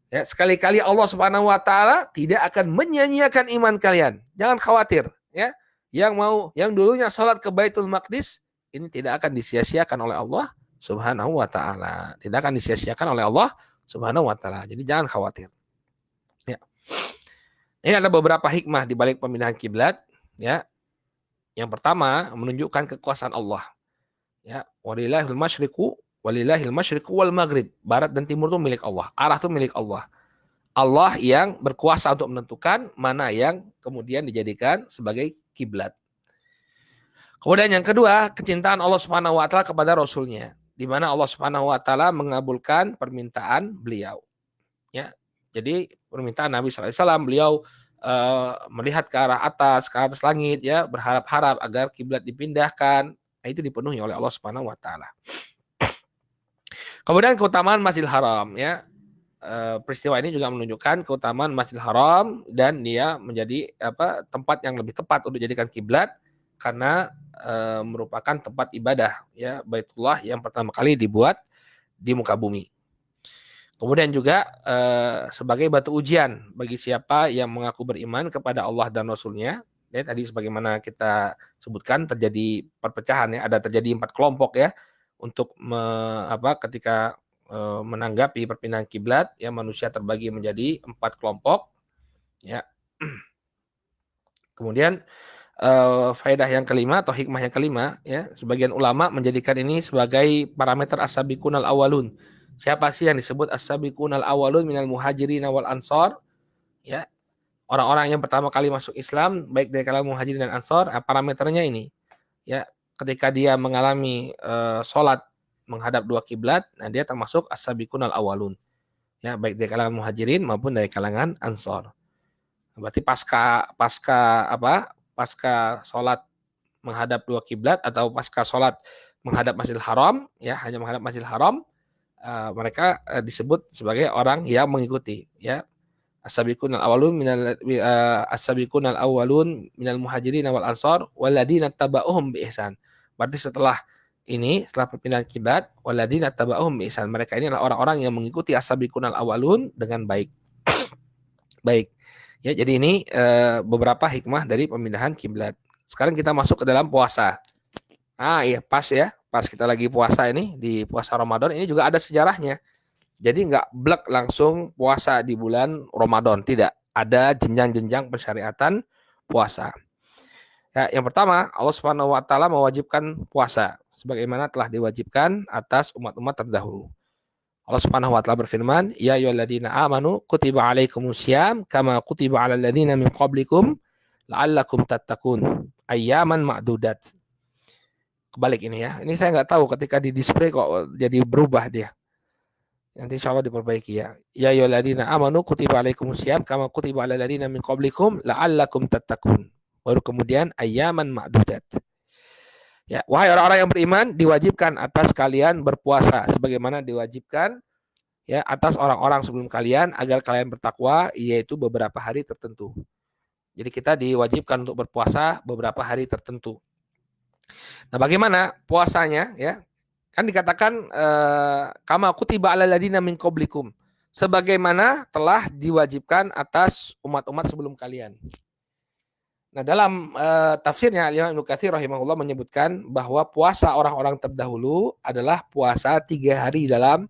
Ya, sekali-kali Allah Subhanahu wa taala tidak akan menyia-nyiakan iman kalian. Jangan khawatir, ya. Yang dulunya salat ke Baitul Maqdis ini tidak akan disia-siakan oleh Allah Subhanahu wa taala. Tidak akan disia-siakan oleh Allah Subhanahu wa taala. Jadi jangan khawatir. Ya. Ini ada beberapa hikmah di balik pemindahan kiblat, ya. Yang pertama, menunjukkan kekuasaan Allah. Ya, walillahil masyriqu wal maghrib. Barat dan timur itu milik Allah. Arah itu milik Allah. Allah yang berkuasa untuk menentukan mana yang kemudian dijadikan sebagai kiblat. Kemudian yang kedua, kecintaan Allah Subhanahu wa taala kepada Rasulnya, di mana Allah Subhanahu wa taala mengabulkan permintaan beliau. Ya. Jadi permintaan Nabi sallallahu alaihi wasallam, beliau melihat ke arah atas langit ya, berharap-harap agar kiblat dipindahkan. Nah, itu dipenuhi oleh Allah Subhanahu wa taala. Kemudian keutamaan Masjidil Haram ya. Peristiwa ini juga menunjukkan keutamaan Masjidil Haram dan dia menjadi tempat yang lebih tepat untuk dijadikan kiblat karena merupakan tempat ibadah ya, Baitullah yang pertama kali dibuat di muka bumi. Kemudian juga sebagai batu ujian bagi siapa yang mengaku beriman kepada Allah dan Rasul-Nya, Ya, tadi sebagaimana kita sebutkan terjadi perpecahan ya, ada terjadi 4 kelompok ya untuk ketika menanggapi perpindahan kiblat ya, manusia terbagi menjadi 4 kelompok ya. Kemudian faedah yang kelima atau hikmah yang kelima ya, sebagian ulama menjadikan ini sebagai parameter as-sabiqunal awwalun. Siapa sih yang disebut as-sabiqunal awwalun minal muhajirin wal ansor? Ya, orang-orang yang pertama kali masuk Islam baik dari kalangan muhajirin dan ansor, parameternya ini. Ya, ketika dia mengalami sholat menghadap dua kiblat, nah dia termasuk as-sabiqunal awwalun. Ya, baik dari kalangan muhajirin maupun dari kalangan ansor. Berarti pasca sholat menghadap dua kiblat atau pasca sholat menghadap Masjidil Haram, ya hanya menghadap Masjidil Haram, mereka disebut sebagai orang yang mengikuti, ya. As-sabiqunal awwalun minal muhajirin wal ansar walladzina tabauhum bi ihsan. Berarti setelah perpindahan kiblat, walladzina tabauhum bi ihsan, mereka ini adalah orang-orang yang mengikuti as-sabiqunal awwalun dengan baik. Baik. Ya, jadi ini beberapa hikmah dari pemindahan kiblat. Sekarang kita masuk ke dalam puasa. Iya, pas ya. Pas kita lagi puasa ini, di puasa Ramadan, ini juga ada sejarahnya. Jadi nggak blek langsung puasa di bulan Ramadan. Tidak. Ada jenjang-jenjang pensyariatan puasa. Ya, yang pertama, Allah Subhanahu wa taala mewajibkan puasa sebagaimana telah diwajibkan atas umat-umat terdahulu. Allah Subhanahu wa taala berfirman, "Ya ayyuhalladzina amanu kutiba alaikumusiyam kama kutiba alal ladzina min qablikum la'allakum tattaqun." Ayyaman ma'dudat. Kebalik ini ya. Ini saya nggak tahu ketika di display kok jadi berubah dia. Nanti insya Allah diperbaiki ya. Ya ayyuhalladzina amanu kutiba alaikumusiyam kama kutiba alal ladzina min qablikum la'allakum tattaqun. Baru kemudian ayyaman ma'dudat. Ya, wahai orang-orang yang beriman, diwajibkan atas kalian berpuasa sebagaimana diwajibkan ya atas orang-orang sebelum kalian agar kalian bertakwa, yaitu beberapa hari tertentu. Jadi kita diwajibkan untuk berpuasa beberapa hari tertentu. Nah, bagaimana puasanya ya? Kan dikatakan kama kutiba alal ladzina min qablikum, sebagaimana telah diwajibkan atas umat-umat sebelum kalian. Nah, dalam tafsirnya Imam Ibnu Katsir rahimahullah menyebutkan bahwa puasa orang-orang terdahulu adalah puasa 3 hari dalam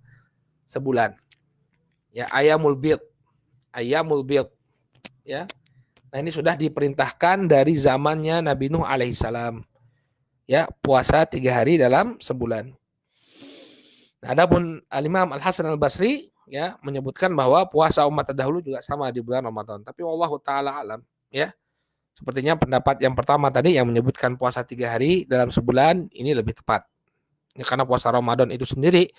sebulan. Ya, ayamul bid. Ya. Nah, ini sudah diperintahkan dari zamannya Nabi Nuh alaihissalam. Ya, puasa 3 hari dalam sebulan. Nah, adapun Al-Imam Al-Hasan Al-Basri ya menyebutkan bahwa puasa umat terdahulu juga sama di bulan Ramadan. Tapi wallahu taala alam, ya. Sepertinya pendapat yang pertama tadi yang menyebutkan puasa 3 hari dalam sebulan ini lebih tepat. Ya, karena puasa Ramadan itu sendiri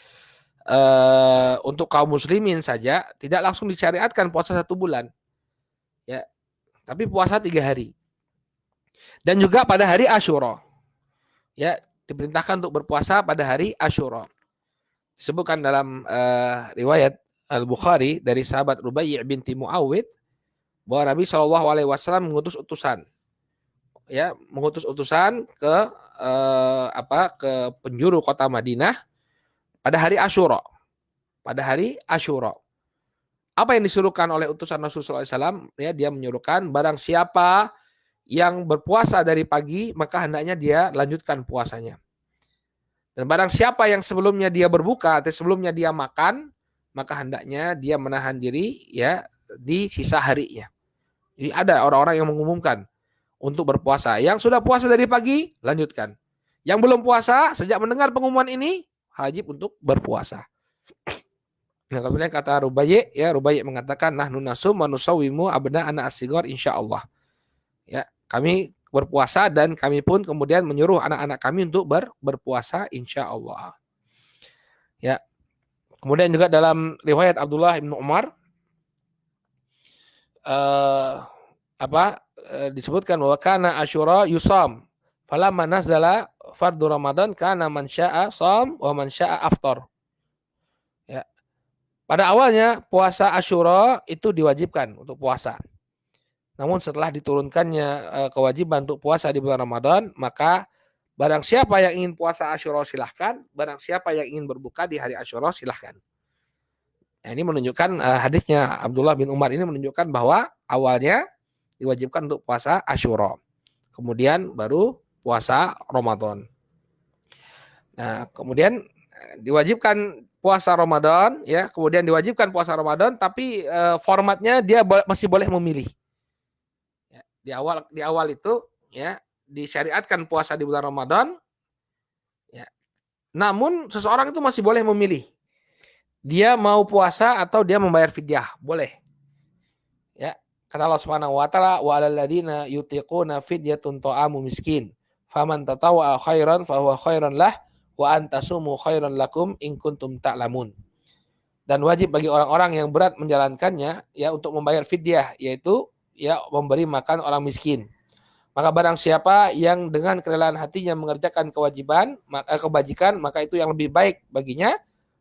untuk kaum muslimin saja tidak langsung disyariatkan puasa 1 bulan. Ya, tapi puasa 3 hari. Dan juga pada hari Asyura. Ya, diperintahkan untuk berpuasa pada hari Asyura. Disebutkan dalam riwayat Al-Bukhari dari sahabat Rubai' binti Muawwid bahwa Nabi SAW mengutus utusan, ya, ke ke penjuru kota Madinah pada hari Asyura. Apa yang disuruhkan oleh utusan Rasulullah SAW? Ya, dia menyuruhkan barang siapa yang berpuasa dari pagi maka hendaknya dia lanjutkan puasanya. Dan barang siapa yang sebelumnya dia berbuka atau sebelumnya dia makan, maka hendaknya dia menahan diri ya di sisa harinya. Jadi ada orang-orang yang mengumumkan untuk berpuasa. Yang sudah puasa dari pagi, lanjutkan. Yang belum puasa, sejak mendengar pengumuman ini, wajib untuk berpuasa. Nah, kemudian kata Rubai', ya Rubai' mengatakan, nahnu nasum wa nusawwimu abna ana as-sighar insyaallah. Ya, kami berpuasa dan kami pun kemudian menyuruh anak-anak kami untuk berpuasa insyaallah. Ya. Kemudian juga dalam riwayat Abdullah bin Umar disebutkan bahwa kana Asyura yusam falamma nazala fardu Ramadan kana man syaa sham wa man syaa aftar. Ya. Pada awalnya puasa Asyura itu diwajibkan untuk puasa. Namun setelah diturunkannya kewajiban untuk puasa di bulan Ramadan, maka barang siapa yang ingin puasa Asyura silahkan, barang siapa yang ingin berbuka di hari Asyura silahkan. Nah, ini menunjukkan hadisnya Abdullah bin Umar ini menunjukkan bahwa awalnya diwajibkan untuk puasa Asyura. kemudian baru puasa Ramadan. Nah, kemudian diwajibkan puasa Ramadan, ya, kemudian diwajibkan puasa Ramadan, tapi formatnya dia masih boleh memilih. Ya, di awal itu, ya, disyariatkan puasa di bulan Ramadan, ya. Namun seseorang itu masih boleh memilih. Dia mau puasa atau dia membayar fidyah, boleh. Ya, kata Allah Subhanahu wa taala, wa 'alal ladzina yutiquna fidyatun ta'amu miskin. Faman tatawwa'a khairan fa huwa khairan lah wa antasumu khairan lakum in kuntum ta'lamun. Dan wajib bagi orang-orang yang berat menjalankannya, ya, untuk membayar fidyah, yaitu, ya, memberi makan orang miskin. Maka barang siapa yang dengan kerelaan hatinya mengerjakan kebajikan, maka itu yang lebih baik baginya,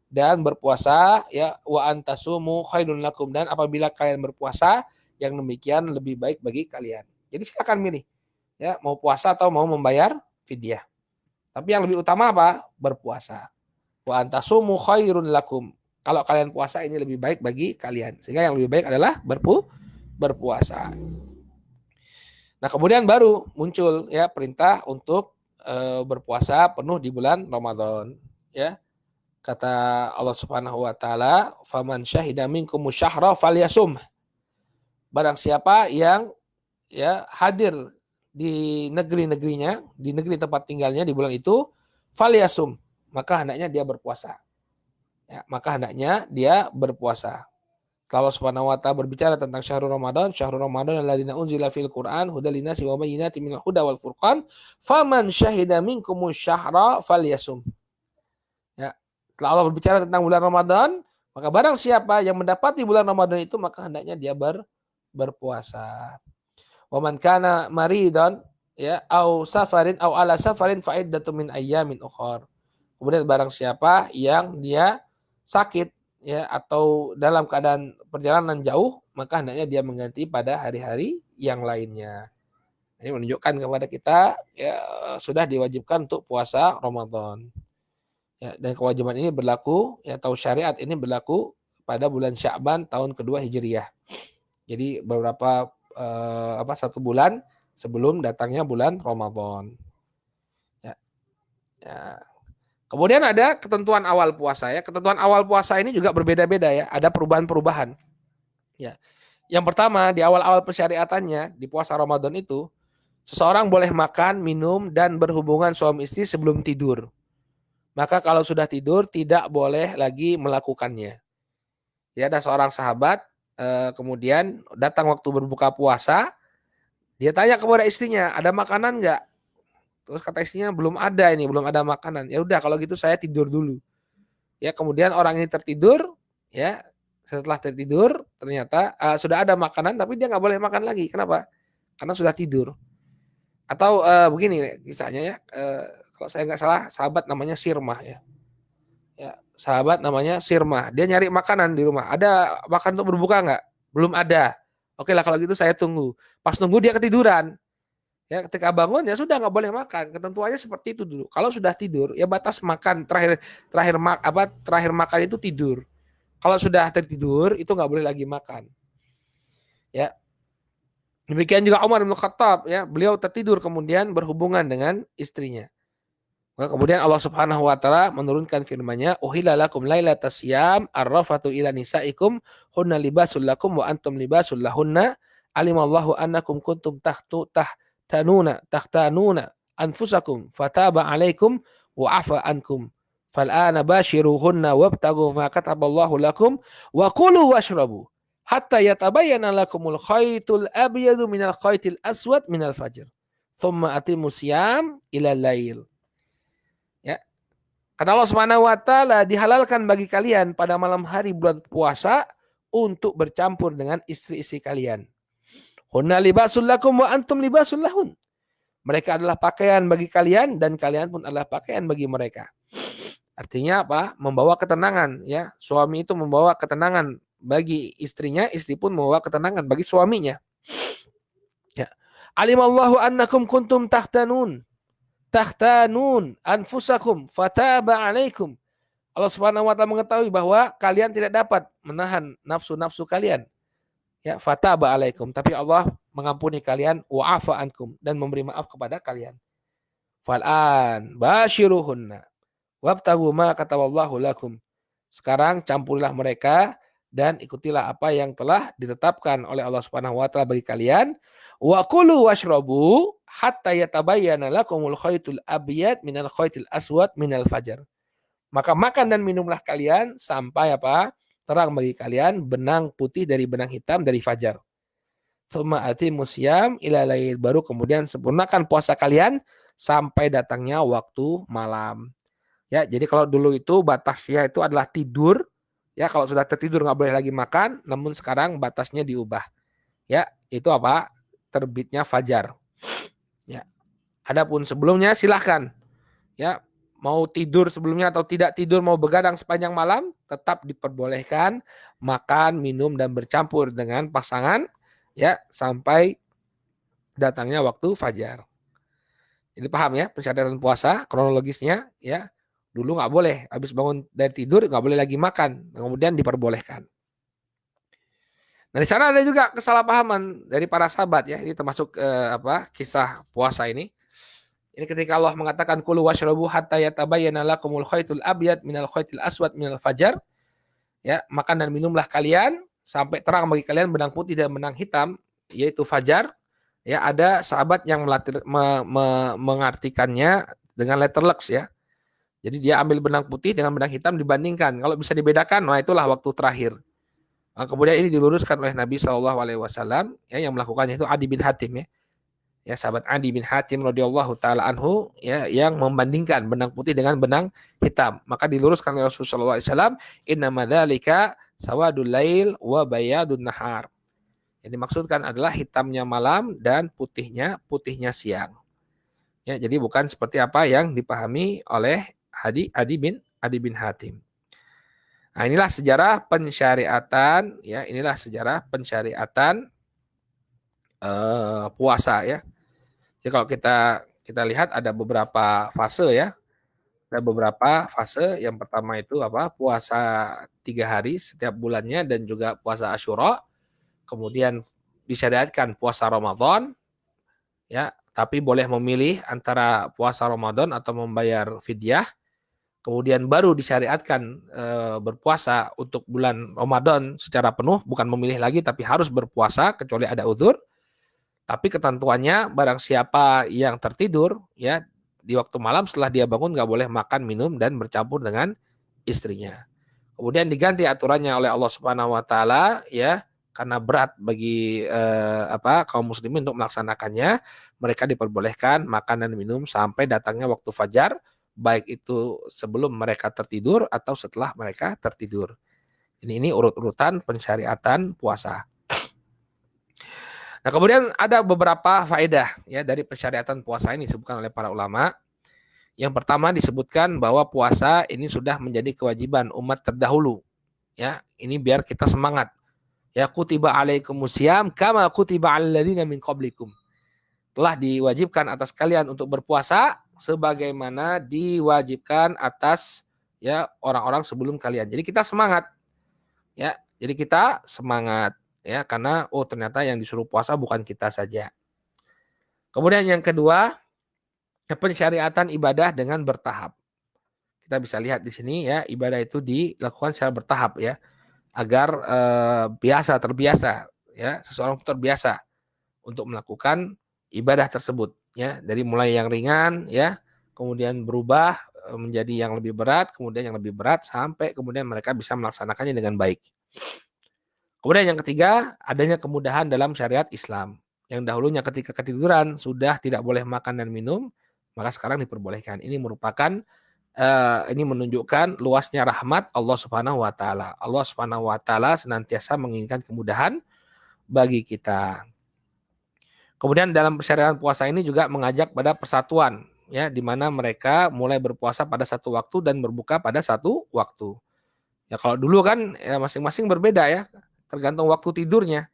dan berpuasa, ya, wa antasumu khairun lakum, dan apabila kalian berpuasa, yang demikian lebih baik bagi kalian. Jadi silakan milih, ya, mau puasa atau mau membayar fidyah. Tapi yang lebih utama apa? Berpuasa. Wa antasumu khairun lakum. Kalau kalian puasa ini lebih baik bagi kalian. Sehingga yang lebih baik adalah berpuasa. Nah, kemudian baru muncul, ya, perintah untuk berpuasa penuh di bulan Ramadan, ya. Kata Allah Subhanahu wa taala, "Faman syahida minkum syahra falyasum." Barang siapa yang, ya, hadir di negeri-negerinya, di negeri tempat tinggalnya di bulan itu, falyasum, maka hendaknya dia berpuasa. Ya, maka hendaknya dia berpuasa. Allah Subhanahu wa taala berbicara tentang syahrul Ramadan alladzina unzila fil Qur'an hudal linnasi wa bayyinatin minal huda wal furqan, faman syahida minkum syahra falyasum. Ya, setelah Allah berbicara tentang bulan Ramadan, maka barang siapa yang mendapati bulan Ramadan itu, maka hendaknya dia berpuasa. Wa man kana maridan, ya, au safarin au ala safarin fa iddatun min ayyamin ukhar. Kemudian barang siapa yang dia sakit, ya, atau dalam keadaan perjalanan jauh, maka hendaknya dia mengganti pada hari-hari yang lainnya. Ini menunjukkan kepada kita, ya, sudah diwajibkan untuk puasa Ramadan. Ya, dan kewajiban ini berlaku, ya, atau syariat ini berlaku pada bulan Sya'ban tahun kedua Hijriyah. Jadi beberapa satu bulan sebelum datangnya bulan Ramadan. Ya. Ya. Kemudian ada ketentuan awal puasa, ya. Ketentuan awal puasa ini juga berbeda-beda, ya. Ada perubahan-perubahan. Ya. Yang pertama, di awal-awal persyariatannya di puasa Ramadan itu, seseorang boleh makan, minum, dan berhubungan suami istri sebelum tidur. Maka kalau sudah tidur tidak boleh lagi melakukannya. Ya, ada seorang sahabat kemudian datang waktu berbuka puasa, dia tanya kepada istrinya, ada makanan nggak? Terus kata istrinya, belum ada makanan. Ya udah, kalau gitu saya tidur dulu. Ya, kemudian orang ini tertidur, ya. Setelah tertidur ternyata sudah ada makanan, tapi dia nggak boleh makan lagi. Kenapa? Karena sudah tidur. Atau begini kisahnya, ya. Kalau saya nggak salah, sahabat namanya Sirmah, ya. Ya, sahabat namanya Sirmah. Dia nyari makanan di rumah. Ada makan untuk berbuka nggak? Belum ada. Oke lah, kalau gitu saya tunggu. Pas nunggu dia ketiduran. Ya, ketika bangun ya sudah nggak boleh makan. Ketentuannya seperti itu dulu. Kalau sudah tidur, ya batas makan terakhir makan itu tidur. Kalau sudah tertidur itu nggak boleh lagi makan. Ya. Demikian juga Umar bin Khattab, ya, beliau tertidur kemudian berhubungan dengan istrinya. Maka kemudian Allah Subhanahu wa taala menurunkan firman-Nya, "Uhilla lakum lailatas syiyam arrafatu ila nisaikum hunna libasul lakum wa antum libasul lahunna alimallahu annakum kuntum tahtanuna anfusakum fataba 'alaikum wa 'afa ankum fal'ana bashiruhunna wabtaghu ma kataballahu lakum wa kulu washrabu hatta yatabayyana lakumul khaytul abyadu minal khaytil aswad minal fajr thumma atimus syiyam ila lail." Kata Allah Subhanahu wa taala, dihalalkan bagi kalian pada malam hari bulan puasa untuk bercampur dengan istri-istri kalian. Hunna libasul lakum wa antum libasul lahun. Mereka adalah pakaian bagi kalian dan kalian pun adalah pakaian bagi mereka. Artinya apa? Membawa ketenangan, ya. Suami itu membawa ketenangan bagi istrinya, istri pun membawa ketenangan bagi suaminya. Ya. Alimallahu annakum kuntum tahtanun anfusakum fataba 'alaikum. Allah Subhanahu wa taala mengetahui bahwa kalian tidak dapat menahan nafsu-nafsu kalian. Ya, fataba 'alaikum, tapi Allah mengampuni kalian, wa'afa ankum, dan memberi maaf kepada kalian. Fal'an basyiruhunna wabtagu ma kataballahu lakum. Sekarang campurilah mereka dan ikutilah apa yang telah ditetapkan oleh Allah Subhanahu wa taala bagi kalian. Wa kulu washrabu hatta yatabayyana lakumul khaytul abyad minal khaytil aswad minal fajar. Maka makan dan minumlah kalian sampai apa? Terang bagi kalian benang putih dari benang hitam dari fajar. Tsumma atimus syiyam ila lail. Baru kemudian sempurnakan puasa kalian sampai datangnya waktu malam. Ya, jadi kalau dulu itu batasnya itu adalah tidur. Ya, kalau sudah tertidur nggak boleh lagi makan. Namun sekarang batasnya diubah. Ya, itu apa? Terbitnya fajar. Ya, adapun sebelumnya silahkan. Ya, mau tidur sebelumnya atau tidak tidur, mau begadang sepanjang malam, tetap diperbolehkan makan, minum, dan bercampur dengan pasangan. Ya, sampai datangnya waktu fajar. Jadi paham ya pensyariatan puasa kronologisnya ya. Dulu nggak boleh, habis bangun dari tidur nggak boleh lagi makan, kemudian diperbolehkan. Nah di sana ada juga kesalahpahaman dari para sahabat ya, ini termasuk kisah puasa ini. Ini ketika Allah mengatakan kulu washrabu hatta yatabayyana lakumul khaytul abyad minal khaytil aswad minal fajar. Ya, makan dan minumlah kalian sampai terang bagi kalian benang putih dan benang hitam yaitu fajar. Ya, ada sahabat yang mengartikannya dengan letter Lux ya. Jadi dia ambil benang putih dengan benang hitam dibandingkan. Kalau bisa dibedakan, nah itulah waktu terakhir. Nah, kemudian ini diluruskan oleh Nabi SAW ya, yang melakukannya itu Adi bin Hatim ya. Ya, sahabat Adi bin Hatim radhiyallahu taala anhu ya, yang membandingkan benang putih dengan benang hitam. Maka diluruskan oleh Rasulullah SAW, innama dzalika sawadul lail wa bayadun nahar. Yang dimaksudkan adalah hitamnya malam dan putihnya siang. Ya, jadi bukan seperti apa yang dipahami oleh Adi bin Hatim. Nah, inilah sejarah pensyariatan ya, puasa ya. Jadi kalau kita lihat ada beberapa fase ya. Ada beberapa fase. Yang pertama itu apa? Puasa 3 hari setiap bulannya dan juga puasa Asyura. Kemudian disyariatkan puasa Ramadan ya, tapi boleh memilih antara puasa Ramadan atau membayar fidyah. Kemudian baru disyariatkan berpuasa untuk bulan Ramadan secara penuh, bukan memilih lagi tapi harus berpuasa kecuali ada uzur. Tapi ketentuannya barang siapa yang tertidur ya di waktu malam setelah dia bangun nggak boleh makan, minum dan bercampur dengan istrinya. Kemudian diganti aturannya oleh Allah Subhanahu wa taala ya, karena berat bagi kaum muslimin untuk melaksanakannya, mereka diperbolehkan makan dan minum sampai datangnya waktu fajar, baik itu sebelum mereka tertidur atau setelah mereka tertidur. Ini urut-urutan pensyariatan puasa. Nah, kemudian ada beberapa faedah ya dari pensyariatan puasa ini disebutkan oleh para ulama. Yang pertama disebutkan bahwa puasa ini sudah menjadi kewajiban umat terdahulu. Ya, ini biar kita semangat. Ya, kutiba alaikumusiyam kama kutiba alal ladzina min qablikum. Telah diwajibkan atas kalian untuk berpuasa sebagaimana diwajibkan atas ya orang-orang sebelum kalian. Jadi kita semangat. Ya, jadi kita semangat ya karena ternyata yang disuruh puasa bukan kita saja. Kemudian yang kedua, pensyariatan ibadah dengan bertahap. Kita bisa lihat di sini ya, ibadah itu dilakukan secara bertahap ya, agar terbiasa ya, seseorang terbiasa untuk melakukan ibadah tersebut ya, dari mulai yang ringan ya, kemudian berubah menjadi yang lebih berat, kemudian yang lebih berat sampai kemudian mereka bisa melaksanakannya dengan baik. Kemudian yang ketiga, adanya kemudahan dalam syariat Islam. Yang dahulunya ketika ketiduran sudah tidak boleh makan dan minum, maka sekarang diperbolehkan. Ini merupakan ini menunjukkan luasnya rahmat Allah Subhanahu wa taala. Allah Subhanahu wa taala senantiasa menginginkan kemudahan bagi kita. Kemudian dalam syariat puasa ini juga mengajak pada persatuan ya, di mana mereka mulai berpuasa pada satu waktu dan berbuka pada satu waktu. Ya kalau dulu kan ya masing-masing berbeda ya, tergantung waktu tidurnya.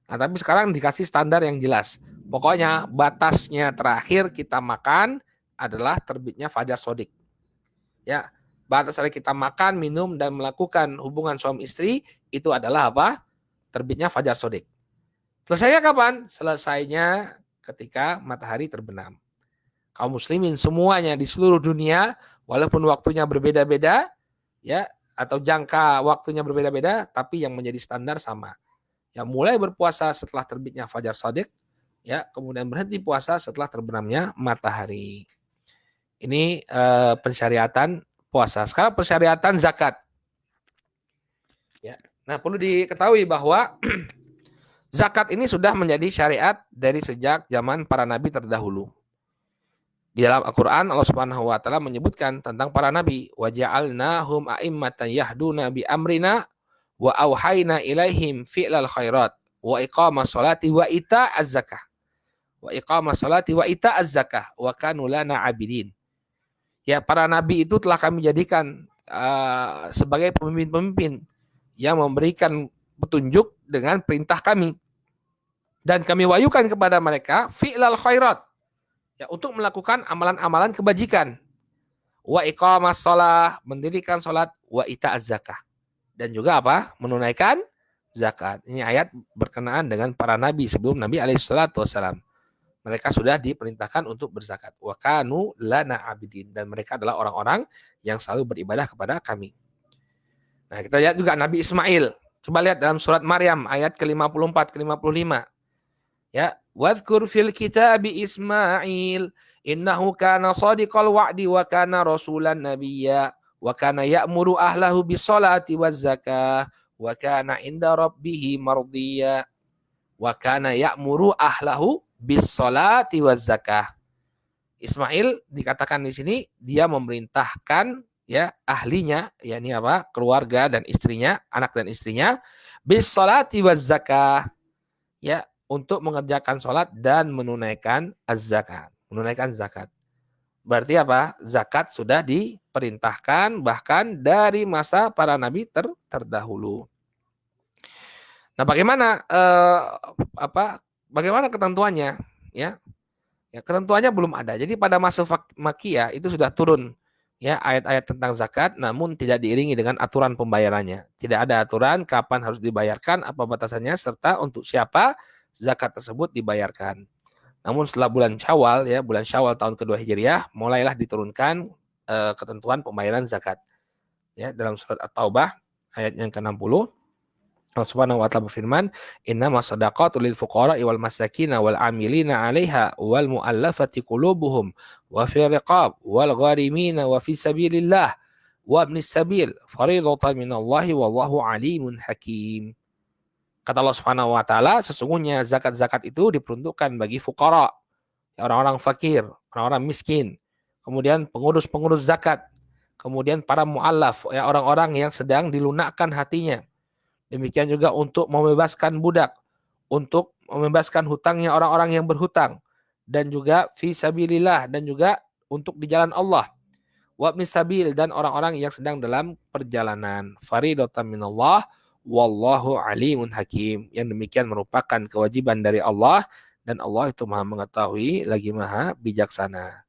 Nah, tapi sekarang dikasih standar yang jelas. Pokoknya batasnya terakhir kita makan adalah terbitnya fajar sodik. Ya, batas dari kita makan, minum dan melakukan hubungan suami istri itu adalah apa? Terbitnya fajar sodik. Selesainya kapan? Selesainya ketika matahari terbenam. Kaum muslimin semuanya di seluruh dunia, walaupun waktunya berbeda-beda, ya, atau jangka waktunya berbeda-beda, tapi yang menjadi standar sama. Yang mulai berpuasa setelah terbitnya fajar shadiq, ya, kemudian berhenti puasa setelah terbenamnya matahari. Ini pensyariatan puasa. Sekarang pensyariatan zakat. Ya. Nah, perlu diketahui bahwa zakat ini sudah menjadi syariat dari sejak zaman para nabi terdahulu. Di dalam Al-Quran Allah Subhanahu wa taala menyebutkan tentang para nabi, wa ja'alnahum a'immatan yahduna bi amrina wa auhayna ilaihim fi'lal khairat wa iqamas salati wa ita'az zakah. Wa iqamas salati wa ita'az zakah wa kanu lana 'abidin. Ya, para nabi itu telah kami jadikan sebagai pemimpin-pemimpin yang memberikan petunjuk dengan perintah kami. Dan kami wahyukan kepada mereka fi'lal khairat, ya, untuk melakukan amalan-amalan kebajikan. Wa iqamas shalah, mendirikan salat, wa ita'az zakah. Dan juga apa? Menunaikan zakat. Ini ayat berkenaan dengan para nabi sebelum Nabi alaihi salatu wasallam. Mereka sudah diperintahkan untuk berzakat. Wa kanu lana abidin, dan mereka adalah orang-orang yang selalu beribadah kepada kami. Nah, kita lihat juga Nabi Ismail. Coba lihat dalam surat Maryam ayat ke-54 ke-55. Ya, wadhkur fil kitabi Ismail innahu kana shadiqal wa'di wa kana rasulan nabiyya wa kana ya'muru ahlahu bis-sholati waz-zakah wa kana 'inda rabbih mardiyya wa kana ya'muru ahlahu bis-sholati waz-zakah. Ismail dikatakan di sini dia memerintahkan, ya, ahlinya, yakni apa? Keluarga dan istrinya, anak dan istrinya, bis-sholati waz-zakah, ya, untuk mengerjakan sholat dan menunaikan az-zakat. Menunaikan zakat. Berarti apa? Zakat sudah diperintahkan bahkan dari masa para nabi terdahulu. Nah, bagaimana ketentuannya? Ya, ketentuannya belum ada. Jadi pada masa Makkiyah itu sudah turun, ya, ayat-ayat tentang zakat, namun tidak diiringi dengan aturan pembayarannya. Tidak ada aturan kapan harus dibayarkan, apa batasannya, serta untuk siapa zakat tersebut dibayarkan. Namun setelah bulan Syawal, ya, bulan Syawal tahun kedua Hijriah, mulailah diturunkan ketentuan pembayaran zakat. Ya, dalam surat At-Taubah ayat yang ke-60, Allah Subhanahu wa taala berfirman, "Innamas shadaqatu lil fuqara'i wal masakin wal 'amilina 'alaiha wal mu'allafati qulubuhum wa fi riqab wal gharimina wa fi sabilillah wa ibnis sabil fariidatan minallahi wallahu 'alimun hakim." Kata Allah Subhanahu wa taala, sesungguhnya zakat-zakat itu diperuntukkan bagi fuqara, orang-orang fakir, orang-orang miskin, kemudian pengurus-pengurus zakat, kemudian para mu'allaf, ya, orang-orang yang sedang dilunakkan hatinya. Demikian juga untuk membebaskan budak, untuk membebaskan hutangnya orang-orang yang berhutang, dan juga fi sabilillah, dan juga untuk di jalan Allah. Wa ibnis sabil, dan orang-orang yang sedang dalam perjalanan. Fariidatan minallah wallahu alimun hakim. Yang demikian merupakan kewajiban dari Allah, dan Allah itu Maha mengetahui lagi Maha bijaksana.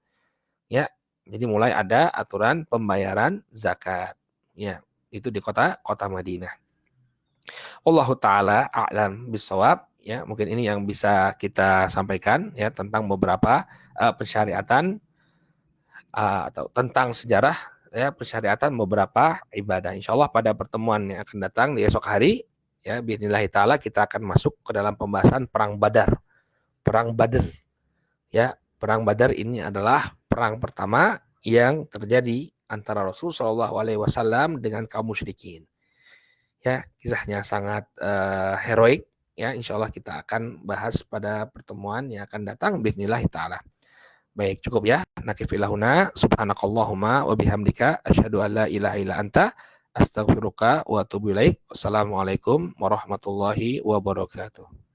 Ya, jadi mulai ada aturan pembayaran zakat. Ya, itu di kota Madinah. Wallahu taala a'lam bissawab. Ya, mungkin ini yang bisa kita sampaikan, ya, tentang beberapa pensyariatan atau tentang sejarah, ya, pensyariatan beberapa ibadah. Insyaallah pada pertemuan yang akan datang di esok hari, ya, biidznillah taala kita akan masuk ke dalam pembahasan perang Badar. Perang Badar. Ya, perang Badar ini adalah perang pertama yang terjadi antara Rasul Shallallahu alaihi wasallam dengan kaum musyrikin. Ya, kisahnya sangat heroik. Ya, insyaallah kita akan bahas pada pertemuan yang akan datang biidznillah taala. Baik, cukup ya. Nakifilahuna subhanakallahumma wa bihamdika asyhadu an la ilaha illa anta astaghfiruka wa atubu ilaik. Wassalamualaikum warahmatullahi wabarakatuh.